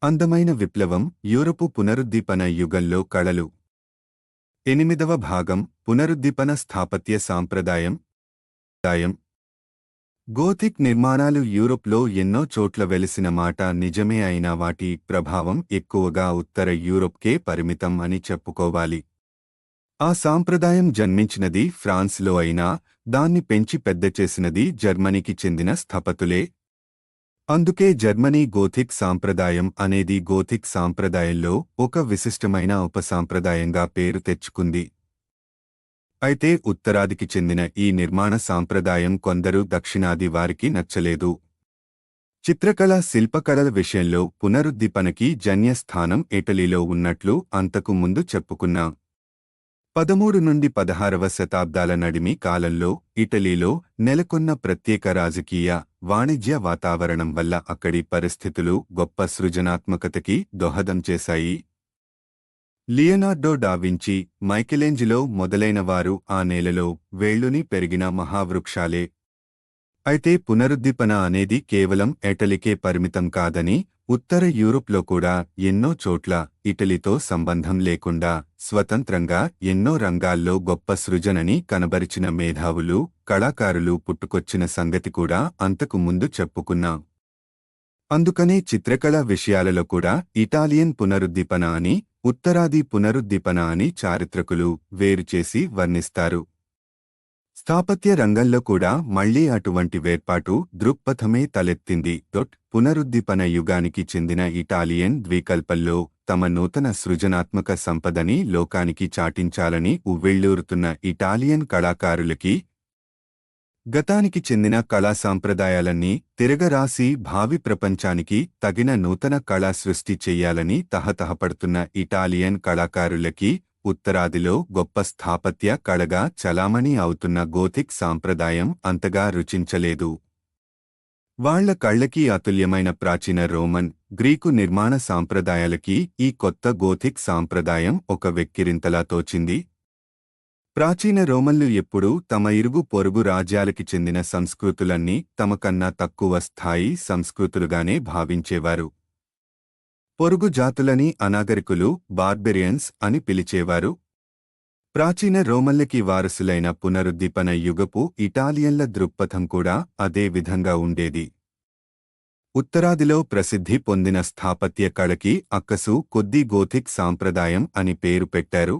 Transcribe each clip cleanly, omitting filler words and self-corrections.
అందమైన విప్లవం యూరపు పునరుద్దీపన యుగంలో కళలు 8వ భాగం పునరుద్దీపన స్థాపత్య సాంప్రదాయం దాయం గోథిక్ నిర్మాణాలు యూరోప్లో ఎన్నో చోట్ల వెలిసిన మాట నిజమే అయినా వాటి ప్రభావం ఎక్కువగా ఉత్తర యూరోప్కే పరిమితం అని చెప్పుకోవాలి. ఆ సాంప్రదాయం జన్మించినది ఫ్రాన్స్లో అయినా దాన్ని పెంచి పెద్ద చేసినది జర్మనీకి చెందిన స్థపతులే. అందుకే జర్మనీ గోథిక్ సాంప్రదాయం అనేది గోథిక్ సాంప్రదాయంలో ఒక విశిష్టమైన ఉపసాంప్రదాయంగా పేరు తెచ్చుకుంది. అయితే ఉత్తరాదికి చెందిన ఈ నిర్మాణ సాంప్రదాయం కొందరు దక్షిణాది వారికి నచ్చలేదు. చిత్రకళ శిల్పకళల విషయంలో పునరుద్దీపనకి జన్యస్థానం ఇటలీలో ఉన్నట్లు అంతకు ముందు చెప్పుకున్నాం. 13 నుండి 16వ శతాబ్దాల నడిమి కాలంలో ఇటలీలో నెలకొన్న ప్రత్యేక రాజకీయ, వాణిజ్య వాతావరణం వల్ల అక్కడి పరిస్థితులు గొప్ప సృజనాత్మకతకి దోహదం చేశాయి. లియనార్డో డావించి, మైకెలేంజిలో మొదలైన వారు ఆ నేలలో వేళ్లుని పెరిగిన మహావృక్షాలే. అయితే పునరుద్దీపన అనేది కేవలం ఇటలీకే పరిమితం కాదని, ఉత్తర యూరోప్లో కూడా ఎన్నో చోట్ల ఇటలీతో సంబంధం లేకుండా స్వతంత్రంగా ఎన్నో రంగాల్లో గొప్ప సృజనని కనబరిచిన మేధావులు, కళాకారులు పుట్టుకొచ్చిన సంగతి కూడా అంతకు ముందు చెప్పుకున్నాం. అందుకనే చిత్రకళ విషయాలలో కూడా ఇటాలియన్ పునరుద్దీపన అని, ఉత్తరాది పునరుద్దీపన అని చారిత్రకులు వేరుచేసి వర్ణిస్తారు. స్థాపత్య రంగంలో కూడా మళ్లీ అటువంటి వేర్పాటు దృక్పథమే తలెత్తింది. పునరుద్దీపన యుగానికి చెందిన ఇటాలియన్ ద్వీకల్పంలో తమ నూతన సృజనాత్మక సంపదని లోకానికి చాటించాలని ఉవ్విళ్లూరుతున్న ఇటాలియన్ కళాకారులకి గతానికి చెందిన కళా సాంప్రదాయాలన్నీ తిరగరాసి భావి ప్రపంచానికి తగిన నూతన కళా సృష్టి చెయ్యాలని తహతహపడుతున్న ఇటాలియన్ కళాకారులకి ఉత్తరాదిలో గొప్ప స్థాపత్య కళగా చలామణి అవుతున్న గోథిక్ సాంప్రదాయం అంతగా రుచించలేదు. వాళ్ల కళ్లకి అతుల్యమైన ప్రాచీన రోమన్, గ్రీకు నిర్మాణ సాంప్రదాయాలకి ఈ కొత్త గోథిక్ సాంప్రదాయం ఒక వెక్కిరింతలా తోచింది. ప్రాచీన రోమన్లు ఎప్పుడూ తమ ఇరుగు పొరుగు రాజ్యాలకి చెందిన సంస్కృతులన్నీ తమకన్నా తక్కువ స్థాయి సంస్కృతులుగానే భావించేవారు. పొరుగు జాతులని అనాగరికులు, బార్బెరియన్స్ అని పిలిచేవారు. ప్రాచీన రోమన్లకి వారసులైన పునరుద్దీపన యుగపు ఇటాలియన్ల దృక్పథం కూడా అదే విధంగా ఉండేది. ఉత్తరాదిలో ప్రసిద్ధి పొందిన స్థాపత్య కళకి అక్కసు కొద్దీ గోథిక్ సాంప్రదాయం అని పేరు పెట్టారు.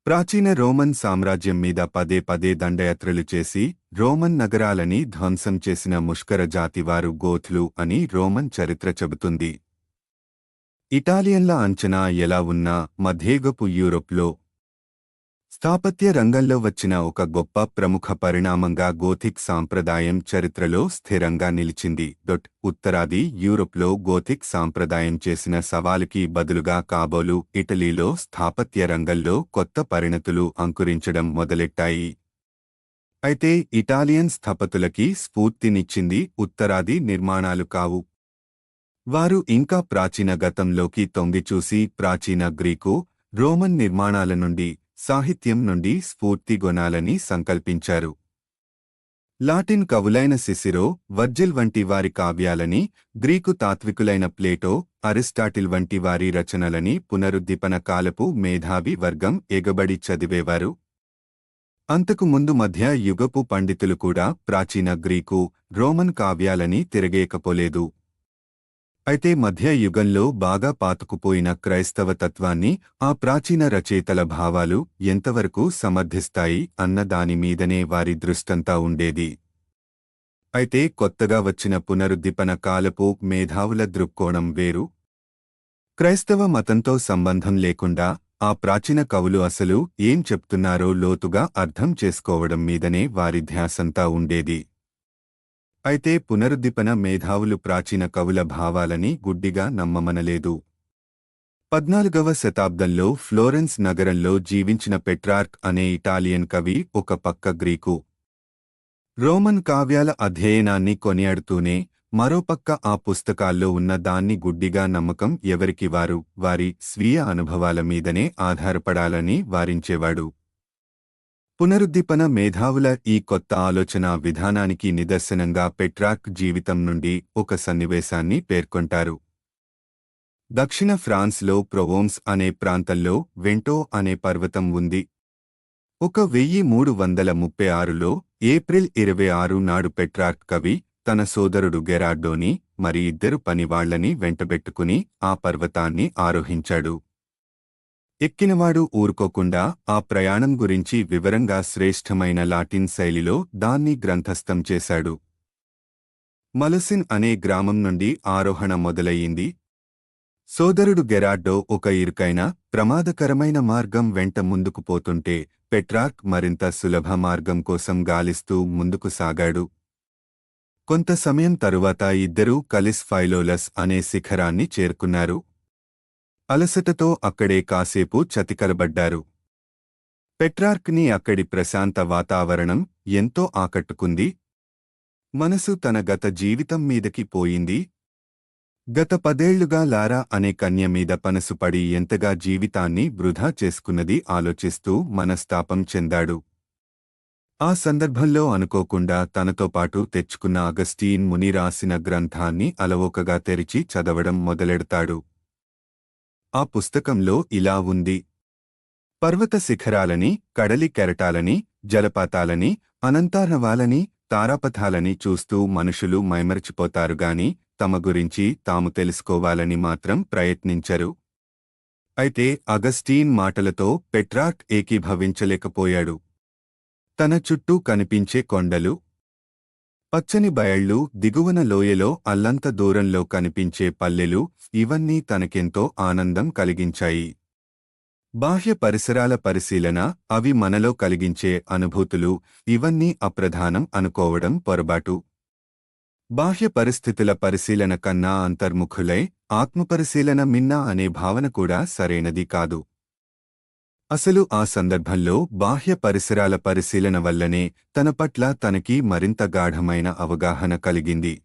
ప్రాచీన రోమన్ సామ్రాజ్యం మీద పదే పదే దండయాత్రలు చేసి రోమన్ నగరాలని ధ్వంసం చేసిన ముష్కర జాతివారు గోథ్లు అని రోమన్ చరిత్ర చెబుతుంది. ఇటాలియన్ల అంచనా ఎలా ఉన్నా మధ్యయుగపు యూరోప్లో స్థాపత్య రంగంలో వచ్చిన ఒక గొప్ప ప్రముఖ పరిణామంగా గోథిక్ సాంప్రదాయం చరిత్రలో స్థిరంగా నిలిచింది. ఉత్తరాది యూరోప్లో గోథిక్ సాంప్రదాయం చేసిన సవాలుకి బదులుగా కాబోలు ఇటలీలో స్థాపత్య రంగంలో కొత్త పరిణతులు అంకురించడం మొదలెట్టాయి. అయితే ఇటాలియన్ స్థపతులకి స్ఫూర్తినిచ్చింది ఉత్తరాది నిర్మాణాలు కావు. వారు ఇంకా ప్రాచీన గతంలోకి తొంగిచూసి ప్రాచీన గ్రీకు, రోమన్ నిర్మాణాల నుండి, సాహిత్యం నుండి స్ఫూర్తిగొనాలని సంకల్పించారు. లాటిన్ కవులైన సిసిరో, వర్జిల్ వంటి వారి కావ్యాలని, గ్రీకు తాత్వికులైన ప్లేటో, అరిస్టాటిల్ వంటి వారి రచనలని పునరుద్దీపన కాలపు మేధావి వర్గం ఎగబడి చదివేవారు. అంతకు ముందు మధ్య యుగపు పండితులు కూడా ప్రాచీన గ్రీకు, రోమన్ కావ్యాలని తిరగేకపోలేదు. అయితే మధ్య యుగంలో బాగా పాతుకుపోయిన క్రైస్తవ తత్వాన్ని ఆ ప్రాచీన రచయితల భావాలు ఎంతవరకు సమర్థిస్తాయి అన్న దానిమీదనే వారి దృష్టంతా ఉండేది. అయితే కొత్తగా వచ్చిన పునరుద్దీపన కాలపు మేధావుల దృక్కోణం వేరు. క్రైస్తవ మతంతో సంబంధం లేకుండా ఆ ప్రాచీన కవులు అసలు ఏం చెప్తున్నారో లోతుగా అర్థం చేసుకోవడం మీదనే వారి ధ్యాసంతా ఉండేది. అయితే పునరుద్దీపన మేధావులు ప్రాచీన కవుల భావాలని గుడ్డిగా నమ్మమనలేదు. 14వ శతాబ్దంలో ఫ్లోరెన్స్ నగరంలో జీవించిన పెట్రార్క్ అనే ఇటాలియన్ కవి ఒక పక్క గ్రీకు, రోమన్ కావ్యాల అధ్యయనాన్ని కొనియాడుతూనే మరోపక్క ఆ పుస్తకాల్లో ఉన్న దాన్ని గుడ్డిగా నమ్మకం ఎవరికి వారు వారి స్వీయ అనుభవాల మీదనే ఆధారపడాలని వారించేవాడు. పునరుద్దీపన మేధావుల ఈ కొత్త ఆలోచనా విధానానికి నిదర్శనంగా పెట్రార్క్ జీవితం నుండి ఒక సన్నివేశాన్ని పేర్కొంటారు. దక్షిణ ఫ్రాన్స్లో ప్రొవోన్స్ అనే ప్రాంతంలో వెంటో అనే పర్వతం ఉంది. 1336లో ఏప్రిల్ 26 నాడు పెట్రార్క్ కవి తన సోదరుడు గెరార్డోని మరి ఇద్దరు పనివాళ్లని వెంటబెట్టుకుని ఆ పర్వతాన్ని ఆరోహించాడు. ఎక్కినవాడు ఊరుకోకుండా ఆ ప్రయాణం గురించి వివరంగా శ్రేష్ఠమైన లాటిన్ శైలిలో దాన్ని గ్రంథస్థం చేశాడు. మలుసిన్ అనే గ్రామం నుండి ఆరోహణ మొదలయ్యింది. సోదరుడు గెరార్డో ఒక ఇరుకైన ప్రమాదకరమైన మార్గం వెంట ముందుకు పోతుంటే పెట్రార్క్ మరింత సులభ మార్గం కోసం గాలిస్తూ ముందుకు సాగాడు. కొంత సమయం తరువాత ఇద్దరూ కలిస్ ఫైలోలస్ అనే శిఖరాన్ని చేరుకున్నారు. అలసటతో అక్కడే కాసేపు చతికలబడ్డారు. పెట్రార్క్ని అక్కడి ప్రశాంత వాతావరణం ఎంతో ఆకట్టుకుంది. మనసు తన గత జీవితం మీదకి పోయింది. గత 10 ఏళ్లుగా లారా అనే కన్య మీద పనసుపడి ఎంతగా జీవితాన్ని వృధా చేసుకున్నది ఆలోచిస్తూ మనస్తాపం చెందాడు. ఆ సందర్భంలో అనుకోకుండా తనతో పాటు తెచ్చుకున్న అగస్టీన్ ముని రాసిన గ్రంథాన్ని అలవోకగా తెరిచి చదవడం మొదలెడతాడు. ఆ పుస్తకంలో ఇలా ఉంది: పర్వత శిఖరాలని, కడలి కెరటాలని, జలపాతాలని, అనంతార్ణవాలని, తారాపథాలని చూస్తూ మనుషులు మైమరచిపోతారుగాని తమ గురించి తాము తెలుసుకోవాలని మాత్రం ప్రయత్నించరు. అయితే అగస్టీన్ మాటలతో పెట్రార్క్ ఏకీభవించలేకపోయాడు. తన చుట్టూ కనిపించే కొండలు, పచ్చని బయళ్ళు, దిగువన లోయలో అల్లంత దూరంలో కనిపించే పల్లెలు ఇవన్నీ తనకెంతో ఆనందం కలిగించాయి. బాహ్య పరిసరాల పరిశీలన, అవి మనలో కలిగించే అనుభూతులు ఇవన్నీ అప్రధానం అనుకోవడం పొరబాటు. బాహ్య పరిస్థితుల పరిశీలన కన్నా అంతర్ముఖులై ఆత్మపరిశీలన మిన్నా అనే భావన కూడా సరైనది కాదు. అసలు ఆ సందర్భంలో బాహ్య పరిసరాల పరిశీలన వల్లనే తన పట్ల తనకి మరింత గాఢమైన అవగాహన కలిగింది.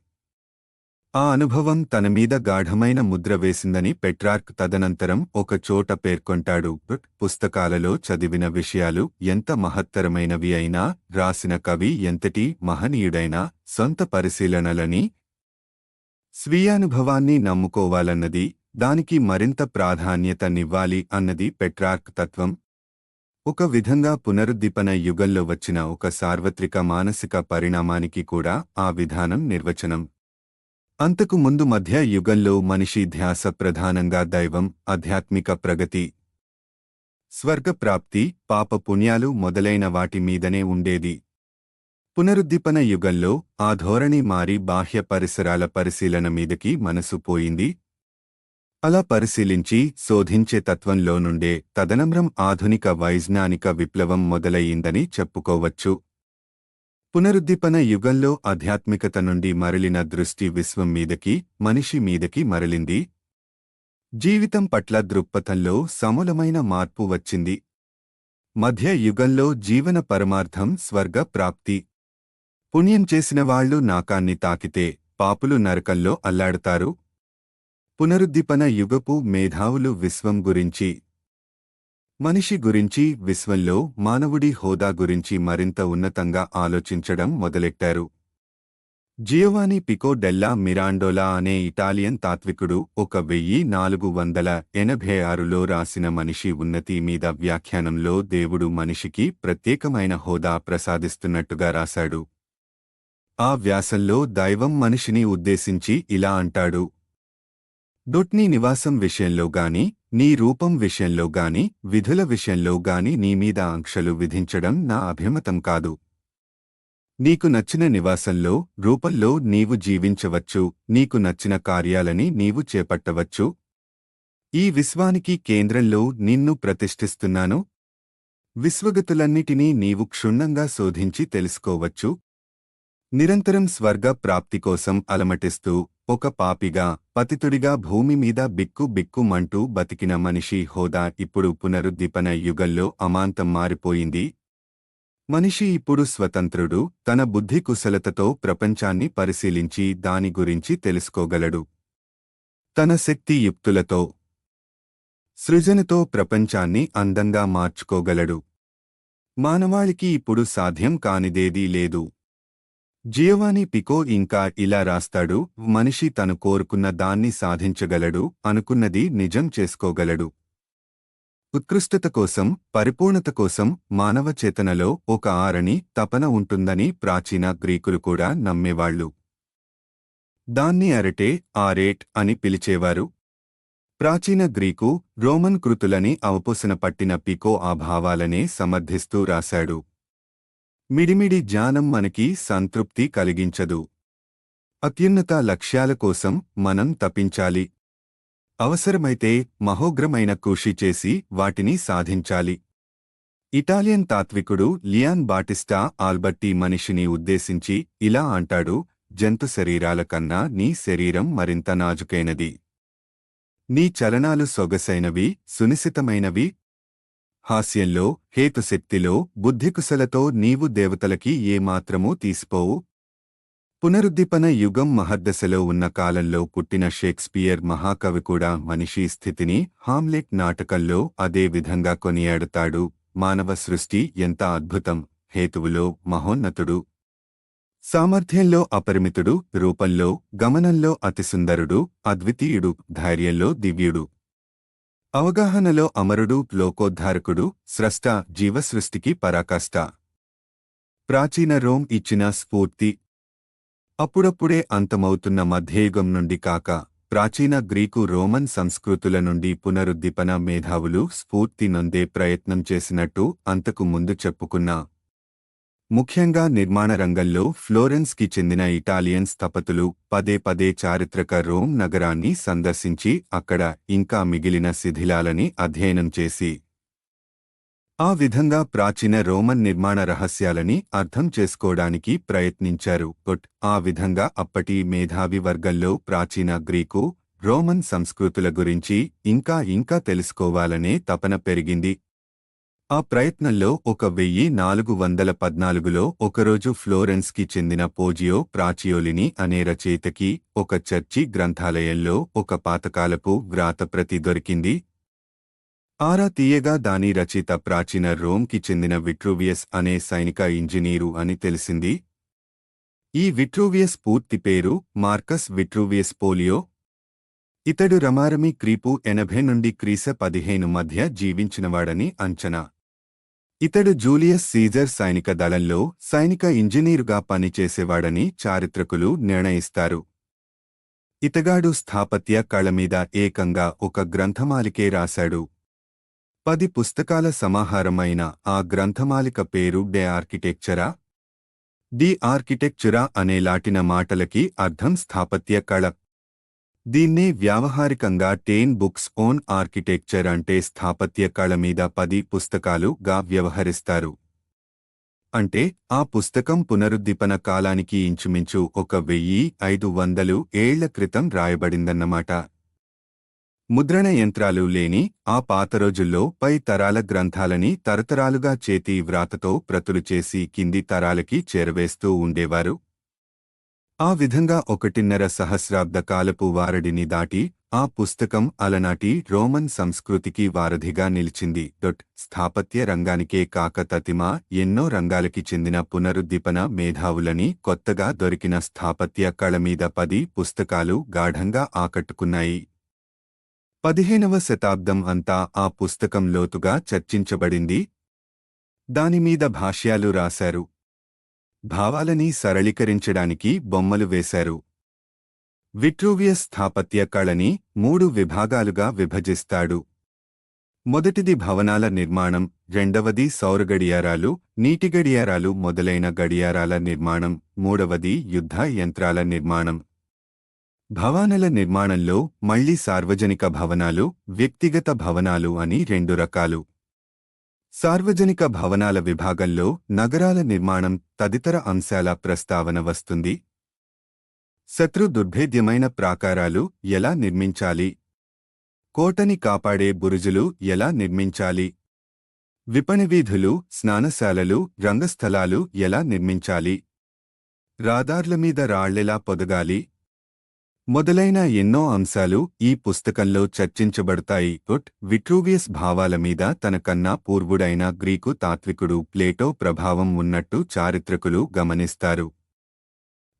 ఆ అనుభవం తన మీద గాఢమైన ముద్ర వేసిందని పెట్రార్క్ తదనంతరం ఒక చోట పేర్కొంటాడు. పుస్తకాలలో చదివిన విషయాలు ఎంత మహత్తరమైనవి అయినా, రాసిన కవి ఎంతటి మహనీయుడైనా సొంత పరిశీలనలని, స్వీయానుభవాన్ని నమ్ముకోవాలన్నది, దానికి మరింత ప్రాధాన్యతనివ్వాలి అన్నది పెట్రార్క్ తత్వం. ఒక విధంగా పునరుద్దీపన యుగంలో వచ్చిన ఒక సార్వత్రిక మానసిక పరిణామానికి కూడా ఆ విధానం నిర్వచనం. అంతకు ముందు మధ్య యుగంలో మనిషి ధ్యాస ప్రధానంగా దైవం, ఆధ్యాత్మిక ప్రగతి, స్వర్గప్రాప్తి, పాప పుణ్యాలు మొదలైన వాటి మీదనే ఉండేది. పునరుద్దీపన యుగంలో ఆ ధోరణి మారి బాహ్య పరిసరాల పరిశీలన మీదకి మనసు పోయింది. అలా పరిశీలించి శోధించే తత్వంలో నుండే తదనంతరం ఆధునిక వైజ్ఞానిక విప్లవం మొదలయ్యిందని చెప్పుకోవచ్చు. పునరుద్దీపన యుగంలో ఆధ్యాత్మికత నుండి మరలిన దృష్టి విశ్వం మీదకి, మనిషి మీదకి మరలింది. జీవితం పట్ల దృక్పథంలో సమూలమైన మార్పు వచ్చింది. మధ్య యుగంలో జీవన పరమార్థం స్వర్గ ప్రాప్తి. పుణ్యం చేసిన వాళ్లు నాకాన్ని తాకితే పాపులు నరకంలో అల్లాడుతారు. పునరుద్దీపన యుగపు మేధావులు విశ్వం గురించి, మనిషి గురించి, విశ్వంలో మానవుడి హోదా గురించి మరింత ఉన్నతంగా ఆలోచించడం మొదలెట్టారు. జియోవానీ పికో డెల్లా మిరాండోలా అనే ఇటాలియన్ తాత్వికుడు 1486లో రాసిన మనిషి ఉన్నతి మీద వ్యాఖ్యానంలో దేవుడు మనిషికి ప్రత్యేకమైన హోదా ప్రసాదిస్తున్నట్టుగా రాశాడు. ఆ వ్యాసంలో దైవం మనిషిని ఉద్దేశించి ఇలా అంటాడు: నీ నివాసం విషయంలో గాని, నీ రూపం విషయంలో గాని, విధుల విషయంలో గాని నీమీద ఆంక్షలు విధించడం నా అభిమతం కాదు. నీకు నచ్చిన నివాసంలో, రూపంలో నీవు జీవించవచ్చు, నీకు నచ్చిన కార్యాలని నీవు చేపట్టవచ్చు. ఈ విశ్వానికి కేంద్రంలో నిన్ను ప్రతిష్ఠిస్తున్నాను. విశ్వగతులన్నిటినీ నీవు క్షుణ్ణంగా శోధించి తెలుసుకోవచ్చు. నిరంతరం స్వర్గ ప్రాప్తి కోసం అలమటిస్తూ ఒక పాపిగా, పతితుడిగా భూమి మీద బిక్కుమంటూ బతికిన మనిషి హోదా ఇప్పుడు పునరుద్దీపన యుగంలో అమాంతం మారిపోయింది. మనిషి ఇప్పుడు స్వతంత్రుడు, తన బుద్ధి కుశలతతో ప్రపంచాన్ని పరిశీలించి దాని గురించి తెలుసుకోగలడు. తన శక్తి యుక్తులతో, సృజనతో ప్రపంచాన్ని అందంగా మార్చుకోగలడు. మానవాళికి ఇప్పుడు సాధ్యం కానిదేదీ లేదు. జియోవానీ పికో ఇంకా ఇలా రాస్తాడు, మనిషి తను కోరుకున్న దాన్ని సాధించగలడు, అనుకున్నది నిజం చేసుకోగలడు. ఉత్కృష్టత కోసం, పరిపూర్ణత కోసం మానవ చేతనలో ఒక ఆరని తపన ఉంటుందని ప్రాచీన గ్రీకులు కూడా నమ్మేవాళ్లు. దాన్ని అరటే, ఆరేట్ అని పిలిచేవారు. ప్రాచీన గ్రీకు, రోమన్ కృతులని అవపోసన పట్టిన పికో ఆ భావాలనే సమర్థిస్తూ రాశాడు. మిడిమిడి జ్ఞానం మనకి సంతృప్తి కలిగించదు. అత్యున్నత లక్ష్యాల కోసం మనం తపించాలి. అవసరమైతే మహోగ్రమైన కృషి చేసి వాటిని సాధించాలి. ఇటాలియన్ తాత్వికుడు లియాన్ బాటిస్టా ఆల్బర్టీ మనిషిని ఉద్దేశించి ఇలా అంటాడు, జంతు శరీరాల కన్నా నీ శరీరం మరింత నాజుకైనది. నీ చలనాలు సొగసైనవి, సునిశితమైనవి. హాస్యంలో, హేతుశక్తిలో, బుద్ధికుశలతో నీవు దేవతలకి ఏమాత్రమూ తీసిపోవు. పునరుద్దీపన యుగం మహద్దశలో ఉన్న కాలంలో పుట్టిన షేక్స్పియర్ మహాకవి కూడా మనిషి స్థితిని హామ్లెట్ నాటకంలో అదే విధంగా కొనియాడుతాడు. మానవ సృష్టి ఎంత అద్భుతం! హేతువులో మహోన్నతుడు, సామర్థ్యంలో అపరిమితుడు, రూపంలో, గమనంలో అతిసుందరుడు, అద్వితీయుడు, ధైర్యంలో దివ్యుడు, అవగాహనలో అమరుడు, లోకోద్ధారకుడు, స్రష్ట, జీవసృష్టికి పరాకాష్ట. ప్రాచీన రోమ్ ఇచ్చిన స్ఫూర్తి. అప్పుడప్పుడే అంతమవుతున్న మధ్యయుగం నుండి కాక, ప్రాచీన గ్రీకు రోమన్ సంస్కృతుల నుండి పునరుద్దీపన మేధావులు స్ఫూర్తి నొందే ప్రయత్నం చేసినట్టు అంతకు ముందు చెప్పుకున్నా. ముఖ్యంగా నిర్మాణ రంగంలో ఫ్లోరెన్స్కి చెందిన ఇటాలియన్ స్థపతులు పదే పదే చారిత్రక రోమ్ నగరాన్ని సందర్శించి అక్కడ ఇంకా మిగిలిన శిథిలాలని అధ్యయనం చేసి ఆ విధంగా ప్రాచీన రోమన్ నిర్మాణ రహస్యాలని అర్థం చేసుకోవడానికి ప్రయత్నించారు. ఆ విధంగా అప్పటి మేధావి వర్గంలో ప్రాచీన గ్రీకు, రోమన్ సంస్కృతుల గురించి ఇంకా తెలుసుకోవాలనే తపన పెరిగింది. ఆ ప్రయత్నంలో 1414లో ఒకరోజు ఫ్లోరెన్స్కి చెందిన పోజియో ప్రాచియోలిని అనే రచయితకి ఒక చర్చి గ్రంథాలయంలో ఒక పాతకాలపు వ్రాతప్రతి దొరికింది. ఆరా తీయగా దాని రచయిత ప్రాచీన రోమ్కి చెందిన విట్రూవియస్ అనే సైనిక ఇంజనీరు అని తెలిసింది. ఈ విట్రూవియస్ పూర్తి పేరు మార్కస్ విట్రూవియస్ పోలియో. ఇతడు రమారమి క్రీపు 80 నుండి క్రీస 15 మధ్య జీవించినవాడని అంచనా. ఇతడు జూలియస్ సీజర్ సైనిక దళంలో సైనిక ఇంజనీరుగా పనిచేసేవాడని చారిత్రకులు నిర్ణయిస్తారు. ఇతగాడు స్థాపత్య కళమీద ఏకంగా ఒక గ్రంథమాలికే రాశాడు. 10 పుస్తకాల సమాహారమైన ఆ గ్రంథమాలిక పేరు డే ఆర్కిటెక్చరా. డి ఆర్కిటెక్చురా అనే లాటిన మాటలకి అర్థం స్థాపత్య కళ. దీన్నే వ్యావహారికంగా 10 బుక్స్ ఓన్ ఆర్కిటెక్చర్ అంటే స్థాపత్య కళ మీద 10 పుస్తకాలుగా వ్యవహరిస్తారు. అంటే ఆ పుస్తకం పునరుద్దీపన కాలానికి ఇంచుమించు 1500 ఏళ్ల క్రితం రాయబడిందన్నమాట. ముద్రణ యంత్రాలు లేని ఆ పాత రోజుల్లో పై తరాల గ్రంథాలని తరతరాలుగా చేతి వ్రాతతో ప్రతులు చేసి కింది తరాలకి చేరవేస్తూ ఉండేవారు. ఆ విధంగా 1.5 సహస్రాబ్ద కాలపు వారడిని దాటి ఆ పుస్తకం అలనాటి రోమన్ సంస్కృతికి వారధిగా నిలిచింది. స్థాపత్య రంగానికే కాక తతిమ ఎన్నో రంగాలకి చెందిన పునరుద్దీపన మేధావులని కొత్తగా దొరికిన స్థాపత్య కళ మీద 10 పుస్తకాలు గాఢంగా ఆకట్టుకున్నాయి. 15వ శతాబ్దం అంతా ఆ పుస్తకం లోతుగా చర్చించబడింది. దానిమీద భాష్యాలు రాశారు. భావాలని సరళీకరించడానికి బొమ్మలు వేశారు. విట్రూవియస్ స్థాపత్య కళని 3 విభాగాలుగా విభజిస్తాడు. మొదటిది భవనాల నిర్మాణం, రెండవది సౌర గడియారాలు, నీటి గడియారాలు మొదలైన గడియారాల నిర్మాణం, మూడవది యుద్ధ యంత్రాల నిర్మాణం. భవనాల నిర్మాణంలో మళ్లీ సార్వజనిక భవనాలు, వ్యక్తిగత భవనాలు అని 2 రకాలు. సార్వజనిక భవనాల విభాగంలో నగరాల నిర్మాణం తదితర అంశాల ప్రస్తావన వస్తుంది. శత్రు దుర్భేద్యమైన ప్రాకారాలు ఎలా నిర్మించాలి, కోటని కాపాడే బురుజులు ఎలా నిర్మించాలి, విపణివీధులు, స్నానశాలలు, రంగస్థలాలు ఎలా నిర్మించాలి, రాదార్ల మీద రాళ్లెలా పొదగాలి మొదలైన ఎన్నో అంశాలు ఈ పుస్తకంలో చర్చించబడతాయి. విట్రూవియస్ భావాల మీద తనకన్నా పూర్వుడైన గ్రీకు తాత్వికుడు ప్లేటో ప్రభావం ఉన్నట్టు చారిత్రకులు గమనిస్తారు.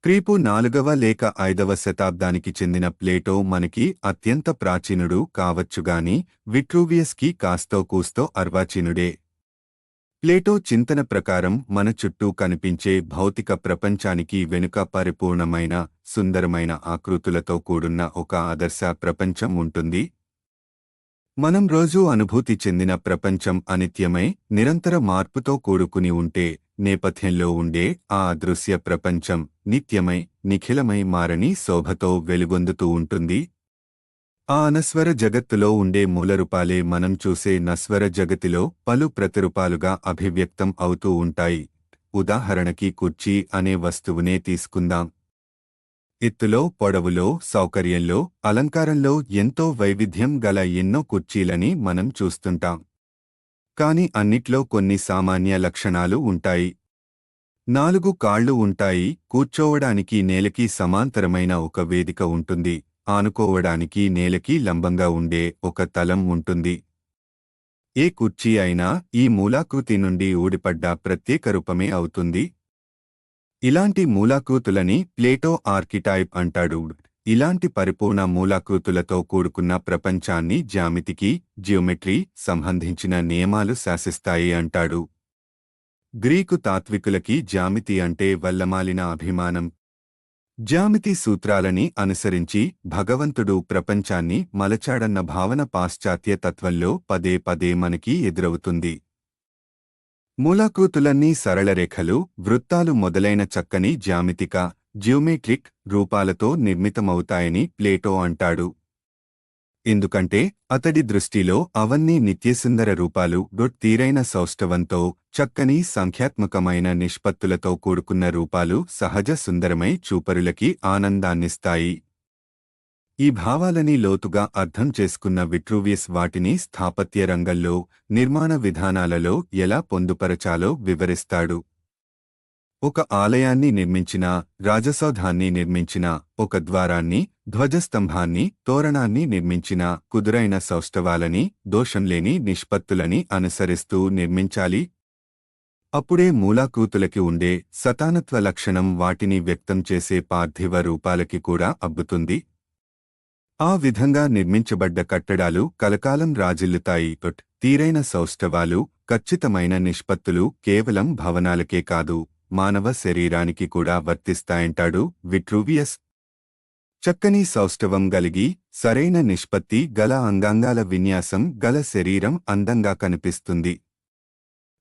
క్రీపు 4వ లేక 5వ శతాబ్దానికి చెందిన ప్లేటో మనకి అత్యంత ప్రాచీనుడు కావచ్చుగాని విట్రూవియస్కి కాస్తో కూస్తో అర్వాచీనుడే. ప్లేటో చింతన ప్రకారం మన చుట్టూ కనిపించే భౌతిక ప్రపంచానికి వెనుక పరిపూర్ణమైన, సుందరమైన ఆకృతులతో కూడున్న ఒక ఆదర్శ ప్రపంచం ఉంటుంది. మనం రోజూ అనుభూతి చెందిన ప్రపంచం అనిత్యమై, నిరంతర మార్పుతో కూడుకుని ఉంటే, నేపథ్యంలో ఉండే ఆ అదృశ్య ప్రపంచం నిత్యమై, నిఖిలమై మారని శోభతో వెలుగొందుతూ ఉంటుంది. ఆ అనస్వర జగత్తులో ఉండే మూలరూపాలే మనం చూసే నస్వర జగతిలో పలు ప్రతిరూపాలుగా అభివ్యక్తం అవుతూ ఉంటాయి. ఉదాహరణకి కుర్చీ అనే వస్తువునే తీసుకుందాం. ఎత్తులో, పొడవులో, సౌకర్యంలో, అలంకారంలో ఎంతో వైవిధ్యం గల ఎన్నో కుర్చీలని మనం చూస్తుంటాం. కాని అన్నిట్లో కొన్ని సామాన్య లక్షణాలు ఉంటాయి. 4 కాళ్లు ఉంటాయి, కూర్చోవడానికి నేలకి సమాంతరమైన ఒక వేదిక ఉంటుంది, ఆనుకోవడానికి నేలకి లంబంగా ఉండే ఒక తలం ఉంటుంది. ఏ కుర్చీ అయినా ఈ మూలాకృతి నుండి ఊడిపడ్డ ప్రత్యేక రూపమే అవుతుంది. ఇలాంటి మూలాకృతులని ప్లేటో ఆర్కిటైప్ అంటాడు. ఇలాంటి పరిపూర్ణ మూలాకృతులతో కూడుకున్న ప్రపంచాన్ని జ్యామితికి, జియోమెట్రీ సంబంధించిన నియమాలు శాసిస్తాయి అంటాడు. గ్రీకు తాత్వికులకి జ్యామితి అంటే వల్లమాలిన అభిమానం. జ్యామితి సూత్రాలని అనుసరించి భగవంతుడు ప్రపంచాన్ని మలచాడన్న భావన పాశ్చాత్య తత్వంలో పదే పదే మనకి ఎదురవుతుంది. మూలాకృతులన్నీ సరళరేఖలు, వృత్తాలు మొదలైన చక్కని జ్యామితిక, జియోమెట్రిక్ రూపాలతో నిర్మితమవుతాయని ప్లేటో అంటాడు. ఎందుకంటే అతడి దృష్టిలో అవన్నీ నిత్యసుందర రూపాలు, తీరైన సౌష్ఠవంతో, చక్కని సంఖ్యాత్మకమైన నిష్పత్తులతో కూడుకున్న రూపాలు సహజ సుందరమై చూపరులకి ఆనందాన్నిస్తాయి. ఈ భావాలని లోతుగా అర్థం చేసుకున్న విట్రూవియస్ వాటిని స్థాపత్య రంగంలో, నిర్మాణ విధానాలలో ఎలా పొందుపరచాలో వివరిస్తాడు. ఒక ఆలయాన్ని నిర్మించినా, రాజసౌధాన్ని నిర్మించినా, ఒక ద్వారాన్ని, ధ్వజస్తంభాన్ని, తోరణాన్ని నిర్మించినా కుదురైన సౌష్ఠవాలని, దోషంలేని నిష్పత్తులని అనుసరిస్తూ నిర్మించాలి. అప్పుడే మూలాకృతులకి ఉండే సతానత్వ లక్షణం వాటిని వ్యక్తం చేసే పార్థివ రూపాలకి కూడా అబ్బుతుంది. ఆ విధంగా నిర్మించబడ్డ కట్టడాలు కలకాలం రాజిల్లుతాయి. తీరైన సౌష్ఠవాలు, ఖచ్చితమైన నిష్పత్తులు కేవలం భవనాలకే కాదు, మానవ శరీరానికి కూడా వర్తిస్తాయంటాడు విట్రూవియస్. చక్కని సౌష్ఠవం గలిగి, సరైన నిష్పత్తి గల అంగాంగాల విన్యాసం గల శరీరం అందంగా కనిపిస్తుంది.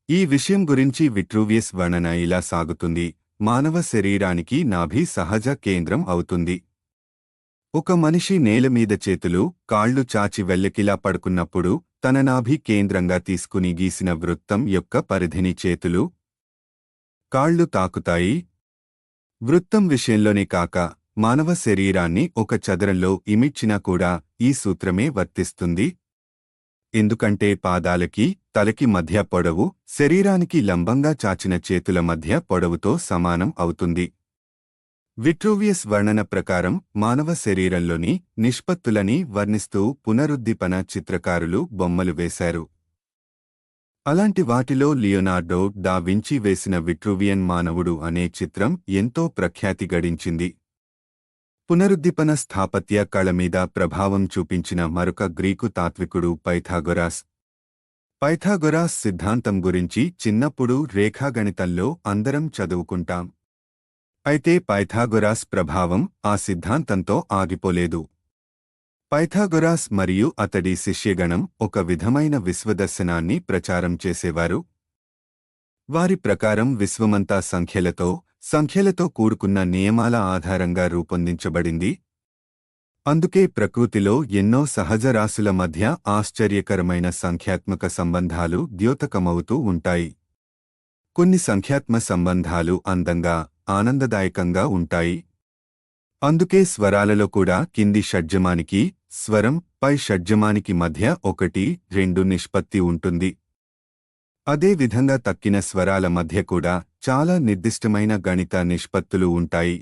ఈ విషయం గురించి విట్రూవియస్ వర్ణన ఇలా సాగుతుంది. మానవ శరీరానికి నాభి సహజ కేంద్రం అవుతుంది. ఒక మనిషి నేలమీద చేతులు, కాళ్లు చాచి వెల్లకిలా పడుకున్నప్పుడు తన నాభి కేంద్రంగా తీసుకుని గీసిన వృత్తం యొక్క పరిధిని చేతులు, కాళ్లు తాకుతాయి. వృత్తం విషయంలోనే కాక మానవ శరీరాన్ని ఒక చదరంలో ఇమిడ్చినా కూడా ఈ సూత్రమే వర్తిస్తుంది. ఎందుకంటే పాదాలకి, తలకి మధ్య పొడవు శరీరానికి లంబంగా చాచిన చేతుల మధ్య పొడవుతో సమానం అవుతుంది. విట్రూవియస్ వర్ణన ప్రకారం మానవ శరీరంలోని నిష్పత్తులని వర్ణిస్తూ పునరుద్దీపన చిత్రకారులు బొమ్మలు వేశారు. అలాంటి వాటిలో లియోనార్డో డా వించి వేసిన విట్రూవియన్ మానవుడు అనే చిత్రం ఎంతో ప్రఖ్యాతి గడించింది. పునరుద్దీపన స్థాపత్య కళ మీద ప్రభావం చూపించిన మరొక గ్రీకు తాత్వికుడు పైథాగొరాస్. పైథాగొరాస్ సిద్ధాంతం గురించి చిన్నప్పుడు రేఖాగణితంలో అందరం చదువుకుంటాం. అయితే పైథాగొరాస్ ప్రభావం ఆ సిద్ధాంతంతో ఆగిపోలేదు. పైథాగొరాస్ మరియు అతడి శిష్యగణం ఒక విధమైన విశ్వదర్శనాన్ని ప్రచారం చేసేవారు. వారి ప్రకారం విశ్వమంతా సంఖ్యలతో కూడుకున్న నియమాల ఆధారంగా రూపొందించబడింది. అందుకే ప్రకృతిలో ఎన్నో సహజ రాశుల మధ్య ఆశ్చర్యకరమైన సంఖ్యాత్మక సంబంధాలు ద్యోతకమవుతూ ఉంటాయి. కొన్ని సంఖ్యాత్మ సంబంధాలు అందంగా, ఆనందదాయకంగా ఉంటాయి. అందుకే స్వరాలలో కూడా కింది షడ్జమానికి, స్వరం పై షడ్జమానికి మధ్య 1:2 నిష్పత్తి ఉంటుంది. అదే విధంగా తక్కిన స్వరాల మధ్య కూడా చాలా నిర్దిష్టమైన గణిత నిష్పత్తులు ఉంటాయి.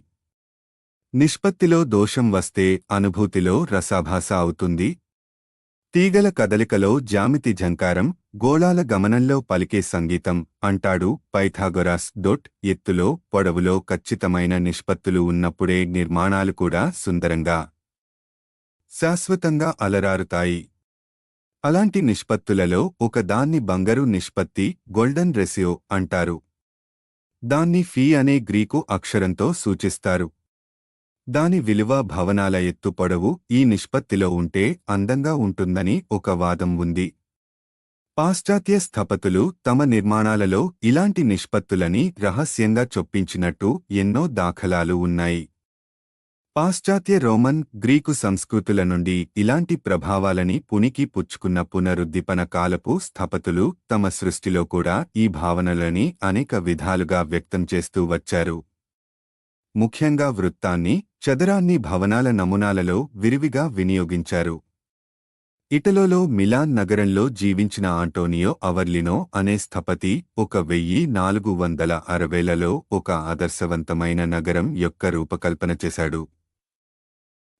నిష్పత్తిలో దోషం వస్తే అనుభూతిలో రసాభాస అవుతుంది. తీగల కదలికలో జామితి ఝంకారం, గోళాల గమనంలో పలికే సంగీతం అంటాడు పైథాగొరాస్. ఎత్తులో పొడవులో ఖచ్చితమైన నిష్పత్తులు ఉన్నప్పుడే నిర్మాణాలు కూడా సుందరంగా శాశ్వతంగా అలరారుతాయి. అలాంటి నిష్పత్తులలో ఒకదాన్ని బంగారు నిష్పత్తి, గోల్డెన్ రేషియో అంటారు. దాన్ని ఫీ అనే గ్రీకు అక్షరంతో సూచిస్తారు. దాని విలువ భవనాల ఎత్తు పొడవు ఈ నిష్పత్తిలో ఉంటే అందంగా ఉంటుందని ఒక వాదం ఉంది. పాశ్చాత్య స్థపతులు తమ నిర్మాణాలలో ఇలాంటి నిష్పత్తులని రహస్యంగా చొప్పించినట్టు ఎన్నో దాఖలాలు ఉన్నాయి. పాశ్చాత్య రోమన్, గ్రీకు సంస్కృతుల నుండి ఇలాంటి ప్రభావాలని పుణికి పుచ్చుకున్న పునరుద్దీపన కాలపు స్థపతులు తమ సృష్టిలో కూడా ఈ భావనలని అనేక విధాలుగా వ్యక్తం చేస్తూ వచ్చారు. ముఖ్యంగా వృత్తాన్ని, చదరాన్ని భవనాల నమూనాలలో విరివిగా వినియోగించారు. ఇటలీలో మిలాన్ నగరంలో జీవించిన ఆంటోనియో అవర్లినో అనే స్థపతి 1460లలో ఒక ఆదర్శవంతమైన నగరం యొక్క రూపకల్పన చేశాడు.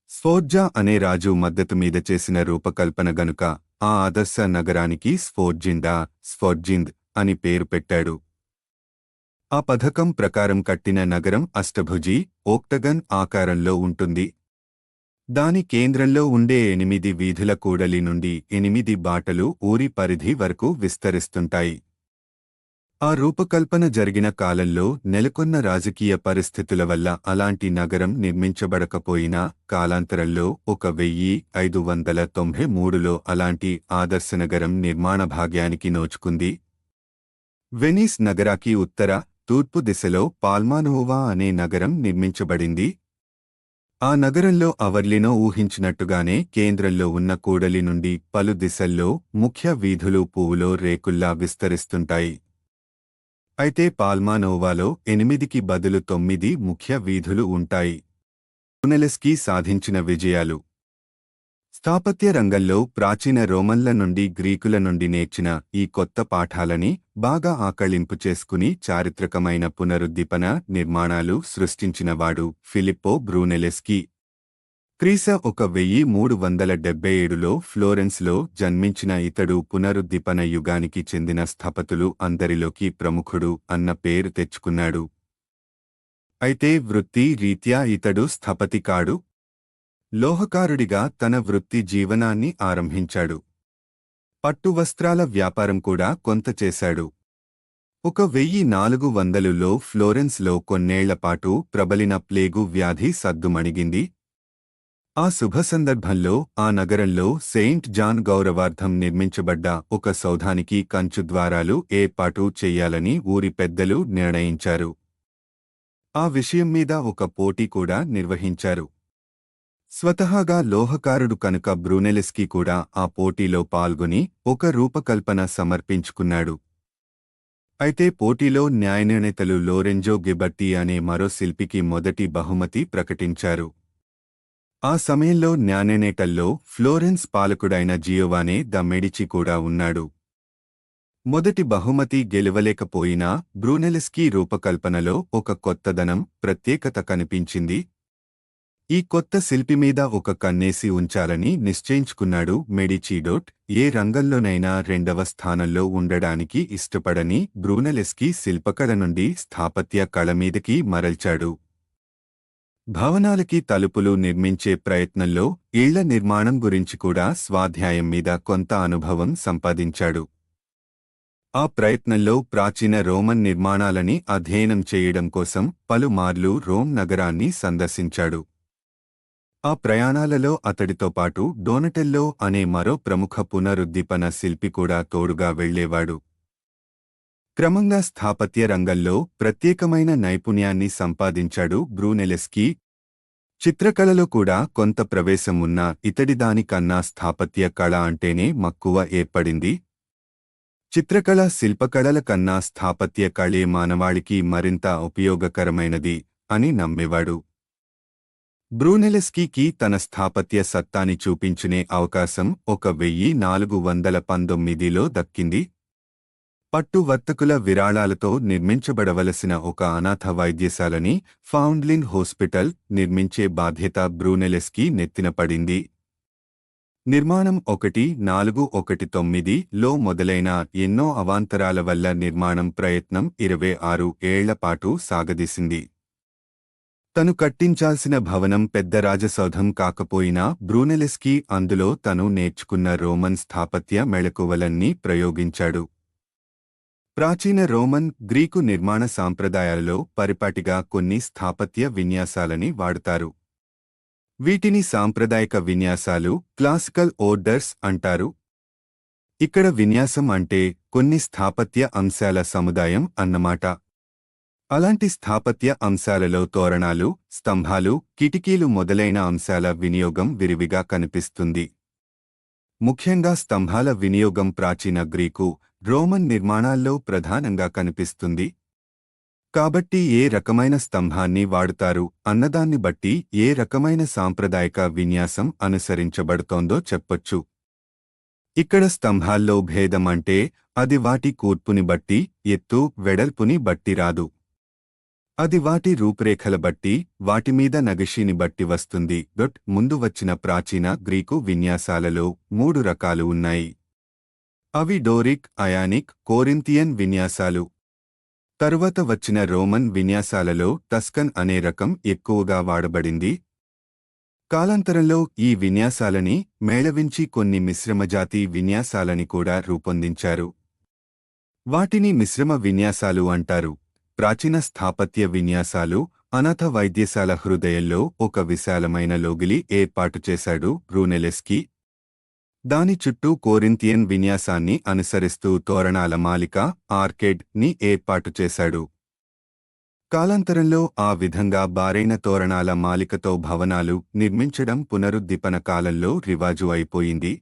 స్ఫోర్జా అనే రాజు మద్దతు మీద చేసిన రూపకల్పన గనుక ఆ ఆదర్శ నగరానికి స్ఫోర్జింద్ అని పేరు పెట్టాడు. ఆ పథకం ప్రకారం కట్టిన నగరం అష్టభుజి, ఓక్టగన్ ఆకారంలో ఉంటుంది. దాని కేంద్రంలో ఉండే 8 వీధుల కూడలి నుండి 8 బాటలు ఊరి పరిధి వరకు విస్తరిస్తుంటాయి. ఆ రూపకల్పన జరిగిన కాలంలో నెలకొన్న రాజకీయ పరిస్థితుల వల్ల అలాంటి నగరం నిర్మించబడకపోయినా కాలాంతరంలో 1593లో అలాంటి ఆదర్శనగరం నిర్మాణ భాగ్యానికి నోచుకుంది. వెనీస్ నగరాకి ఉత్తర, తూర్పు దిశలో పాల్మానోవా అనే నగరం నిర్మించబడింది. ఆ నగరంలో అవర్లినో ఊహించినట్టుగానే కేంద్రంలో ఉన్న కూడలి నుండి పలు దిశల్లో ముఖ్య వీధులు పువ్వులో రేకుల్లా విస్తరిస్తుంటాయి. అయితే పాల్మానోవాలో 8కి బదులు 9 ముఖ్య వీధులు ఉంటాయి. బ్రూనెలెస్కీ సాధించిన విజయాలు. స్థాపత్య రంగంలో ప్రాచీన రోమన్ల నుండి గ్రీకుల నుండి నేర్చిన ఈ కొత్త పాఠాలని బాగా ఆకళింపు చేసుకుని చారిత్రకమైన పునరుద్దీపన నిర్మాణాలు సృష్టించినవాడు ఫిలిప్పో బ్రూనెలెస్కీ. క్రీస 1377లో ఫ్లోరెన్స్లో జన్మించిన ఇతడు పునరుద్దీపన యుగానికి చెందిన స్థపతులు అందరిలోకి ప్రముఖుడు అన్న పేరు తెచ్చుకున్నాడు. అయితే వృత్తి రీత్యా ఇతడు స్థపతి కాడు. లోహకారుడిగా తన వృత్తి జీవనాన్ని ఆరంభించాడు. పట్టు వస్త్రాల వ్యాపారం కూడా కొంత చేశాడు. 1400లో ఫ్లోరెన్స్లో కొన్నేళ్లపాటు ప్రబలిన ప్లేగు వ్యాధి సద్దుమణిగింది. ఆ శుభ సందర్భంలో ఆ నగరంలో సెయింట్ జాన్ గౌరవార్థం నిర్మించబడ్డ ఒక సౌధానికి కంచుద్వారాలు ఏర్పాటు చెయ్యాలని ఊరి పెద్దలు నిర్ణయించారు. ఆ విషయం మీద ఒక పోటీ కూడా నిర్వహించారు. స్వతహాగా లోహకారుడు కనుక బ్రూనెలెస్కీ కూడా ఆ పోటీలో పాల్గొని ఒక రూపకల్పన సమర్పించుకున్నాడు. అయితే పోటీలో న్యాయనిర్ణేతలు లోరెంజో గిబర్టీ అనే మరో శిల్పికి మొదటి బహుమతి ప్రకటించారు. ఆ సమయంలో న్యాయనిర్ణేతల్లో ఫ్లోరెన్స్ పాలకుడైన జియోవానే ద మెడిచి కూడా ఉన్నాడు. మొదటి బహుమతి గెలవలేకపోయినా బ్రూనెలెస్కీ రూపకల్పనలో ఒక కొత్తదనం, ప్రత్యేకత కనిపించింది. ఈ కొత్త శిల్పి మీద ఒక కన్నేసి ఉంచాలని నిశ్చయించుకున్నాడు మెడిచి. ఏ రంగంలోనైనా రెండవ స్థానంలో ఉండడానికి ఇష్టపడని బ్రూనెలెస్కీ శిల్పకళ నుండి స్థాపత్య కళ మీదకి మరల్చాడు. భవనాలకి తలుపులు నిర్మించే ప్రయత్నంలో ఇళ్ల నిర్మాణం గురించి కూడా స్వాధ్యాయం మీద కొంత అనుభవం సంపాదించాడు. ఆ ప్రయత్నంలో ప్రాచీన రోమన్ నిర్మాణాలని అధ్యయనం చేయడం కోసం పలుమార్లు రోమ్ నగరాన్ని సందర్శించాడు. ఆ ప్రయాణాలలో అతడితో పాటు డోనటెల్లో అనే మరో ప్రముఖ పునరుద్దీపన శిల్పి కూడా తోడుగా వెళ్లేవాడు. క్రమంగా స్థాపత్య రంగంలో ప్రత్యేకమైన నైపుణ్యాన్ని సంపాదించాడు బ్రూనెలెస్కీ. చిత్రకళలో కూడా కొంత ప్రవేశం ఉన్న ఇతడిదానికన్నా స్థాపత్య కళ అంటేనే మక్కువ ఏర్పడింది. చిత్రకళ శిల్పకళల కన్నా స్థాపత్య కళే మానవాళికి మరింత ఉపయోగకరమైనది అని నమ్మేవాడు. బ్రూనెలెస్కీకి తన స్థాపత్య సత్తాని చూపించునే అవకాశం 1419లో దక్కింది. పట్టు వర్తకుల విరాళాలతో నిర్మించబడవలసిన ఒక అనాథ వైద్యశాలని, ఫౌండ్లిన్ హాస్పిటల్ నిర్మించే బాధ్యత బ్రూనెలెస్కీ నెత్తిన పడింది. నిర్మాణం 1-4-1-9లో మొదలైన ఎన్నో అవాంతరాల వల్ల నిర్మాణం ప్రయత్నం 26 ఏళ్ల పాటు సాగదీసింది. తను కట్టించాల్సిన భవనం పెద్ద రాజసౌధం కాకపోయినా బ్రూనెలెస్కీ అందులో తను నేర్చుకున్న రోమన్ స్థాపత్య మెళకువలన్నీ ప్రయోగించాడు. ప్రాచీన రోమన్, గ్రీకు నిర్మాణ సాంప్రదాయాలలో పరిపాటిగా కొన్ని స్థాపత్య విన్యాసాలని వాడుతారు. వీటిని సాంప్రదాయిక విన్యాసాలు, క్లాసికల్ ఓర్డర్స్ అంటారు. ఇక్కడ విన్యాసం అంటే కొన్ని స్థాపత్య అంశాల సముదాయం అన్నమాట. అలాంటి స్థాపత్య అంశాలలో తోరణాలు, స్తంభాలు, కిటికీలు మొదలైన అంశాల వినియోగం విరివిగా కనిపిస్తుంది. ముఖ్యంగా స్తంభాల వినియోగం ప్రాచీన గ్రీకు, రోమన్ నిర్మాణాల్లో ప్రధానంగా కనిపిస్తుంది. కాబట్టి ఏ రకమైన స్తంభాన్ని వాడుతారు అన్నదాన్ని బట్టి ఏ రకమైన సాంప్రదాయిక విన్యాసం అనుసరించబడుతోందో చెప్పొచ్చు. ఇక్కడ స్తంభాల్లో భేదం అంటే అది వాటి కూర్పుని బట్టి, ఎత్తు, వెడల్పుని బట్టి రాదు. అది వాటి రూపురేఖల బట్టి, వాటిమీద నగిషీని బట్టి వస్తుంది. ముందు వచ్చిన ప్రాచీన గ్రీకు విన్యాసాలలో 3 రకాలు ఉన్నాయి. అవి డోరిక్, అయానిక్, కోరింతియన్ విన్యాసాలు. తరువాత వచ్చిన రోమన్ విన్యాసాలలో టస్కన్ అనే రకం ఎక్కువగా వాడబడింది. కాలాంతరంలో ఈ విన్యాసాలని మేళవించి కొన్ని మిశ్రమజాతి విన్యాసాలని కూడా రూపొందించారు. వాటిని మిశ్రమ విన్యాసాలు అంటారు. ప్రాచీన స్థాపత్య విన్యాసాలు అనాథ వైద్యశాల హృదయంలో ఒక విశాలమైన లోగిలి ఏర్పాటు చేశాడు బ్రూనెలెస్కీ. దాని చుట్టూ కోరింతియన్ విన్యాసాన్ని అనుసరిస్తూ తోరణాల మాలిక, ఆర్కేడ్ ని ఏర్పాటు చేశాడు. కాలాంతరంలో ఆ విధంగా బారైన తోరణాల మాలికతో భవనాలు నిర్మించడం పునరుద్దీపన కాలంలో రివాజు అయిపోయింది.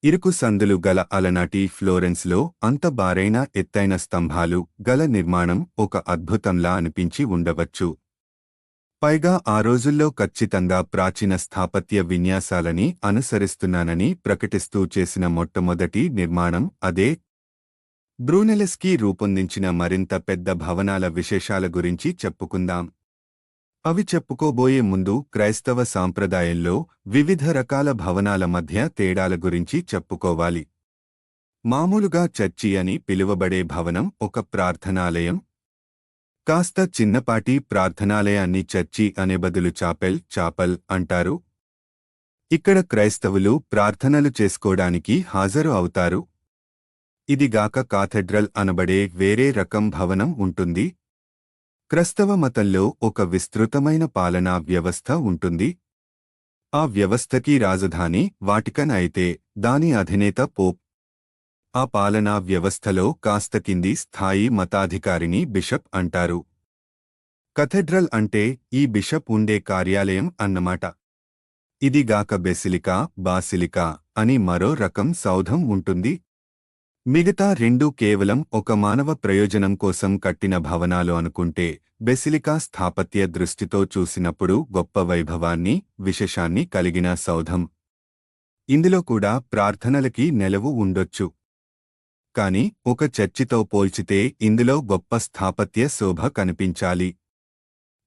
ఇరుకు సందులు గల అలనాటి ఫ్లోరెన్స్లో అంత బారైన ఎత్తైన స్తంభాలు గల నిర్మాణం ఒక అద్భుతంలా అనిపించి ఉండవచ్చు. పైగా ఆ రోజుల్లో ఖచ్చితంగా ప్రాచీన స్థాపత్య విన్యాసాలని అనుసరిస్తున్నానని ప్రకటిస్తూ చేసిన మొట్టమొదటి నిర్మాణం అదే. బ్రూనెలెస్కీ రూపొందించిన మరింత పెద్ద భవనాల విశేషాల గురించి చెప్పుకుందాం. అవి చెప్పుకోబోయే ముందు క్రైస్తవ సాంప్రదాయంలో వివిధ రకాల భవనాల మధ్య తేడాల గురించి చెప్పుకోవాలి. మామూలుగా చర్చి అని పిలువబడే భవనం ఒక ప్రార్థనాలయం. కాస్త చిన్నపాటి ప్రార్థనాలయాన్ని చర్చి అనే బదులు చాపెల్ అంటారు. ఇక్కడ క్రైస్తవులు ప్రార్థనలు చేసుకోవడానికి హాజరు అవుతారు. ఇదిగాక కాథెడ్రల్ అనబడే వేరే రకం భవనం ఉంటుంది. క్రైస్తవ మతంలో ఒక విస్తృతమైన పాలనా వ్యవస్థ ఉంటుంది. ఆ వ్యవస్థకి రాజధాని వాటికన్ అయితే దాని అధినేత పోప్. ఆ పాలనా వ్యవస్థలో కాస్త కింది స్థాయి మతాధికారిని బిషప్ అంటారు. కథెడ్రల్ అంటే ఈ బిషప్ ఉండే కార్యాలయం అన్నమాట. ఇదిగాక బాసిలికా అని మరో రకం సౌధం ఉంటుంది. మిగతా రెండూ కేవలం ఒక మానవ ప్రయోజనం కోసం కట్టిన భవనాలు అనుకుంటే, బెసిలికా స్థాపత్య దృష్టితో చూసినప్పుడు గొప్ప వైభవాన్ని, విశేషాన్ని కలిగిన సౌధం. ఇందులో కూడా ప్రార్థనలకి నెలవు ఉండొచ్చు. కాని ఒక చర్చితో పోల్చితే ఇందులో గొప్ప స్థాపత్య శోభ కనిపించాలి.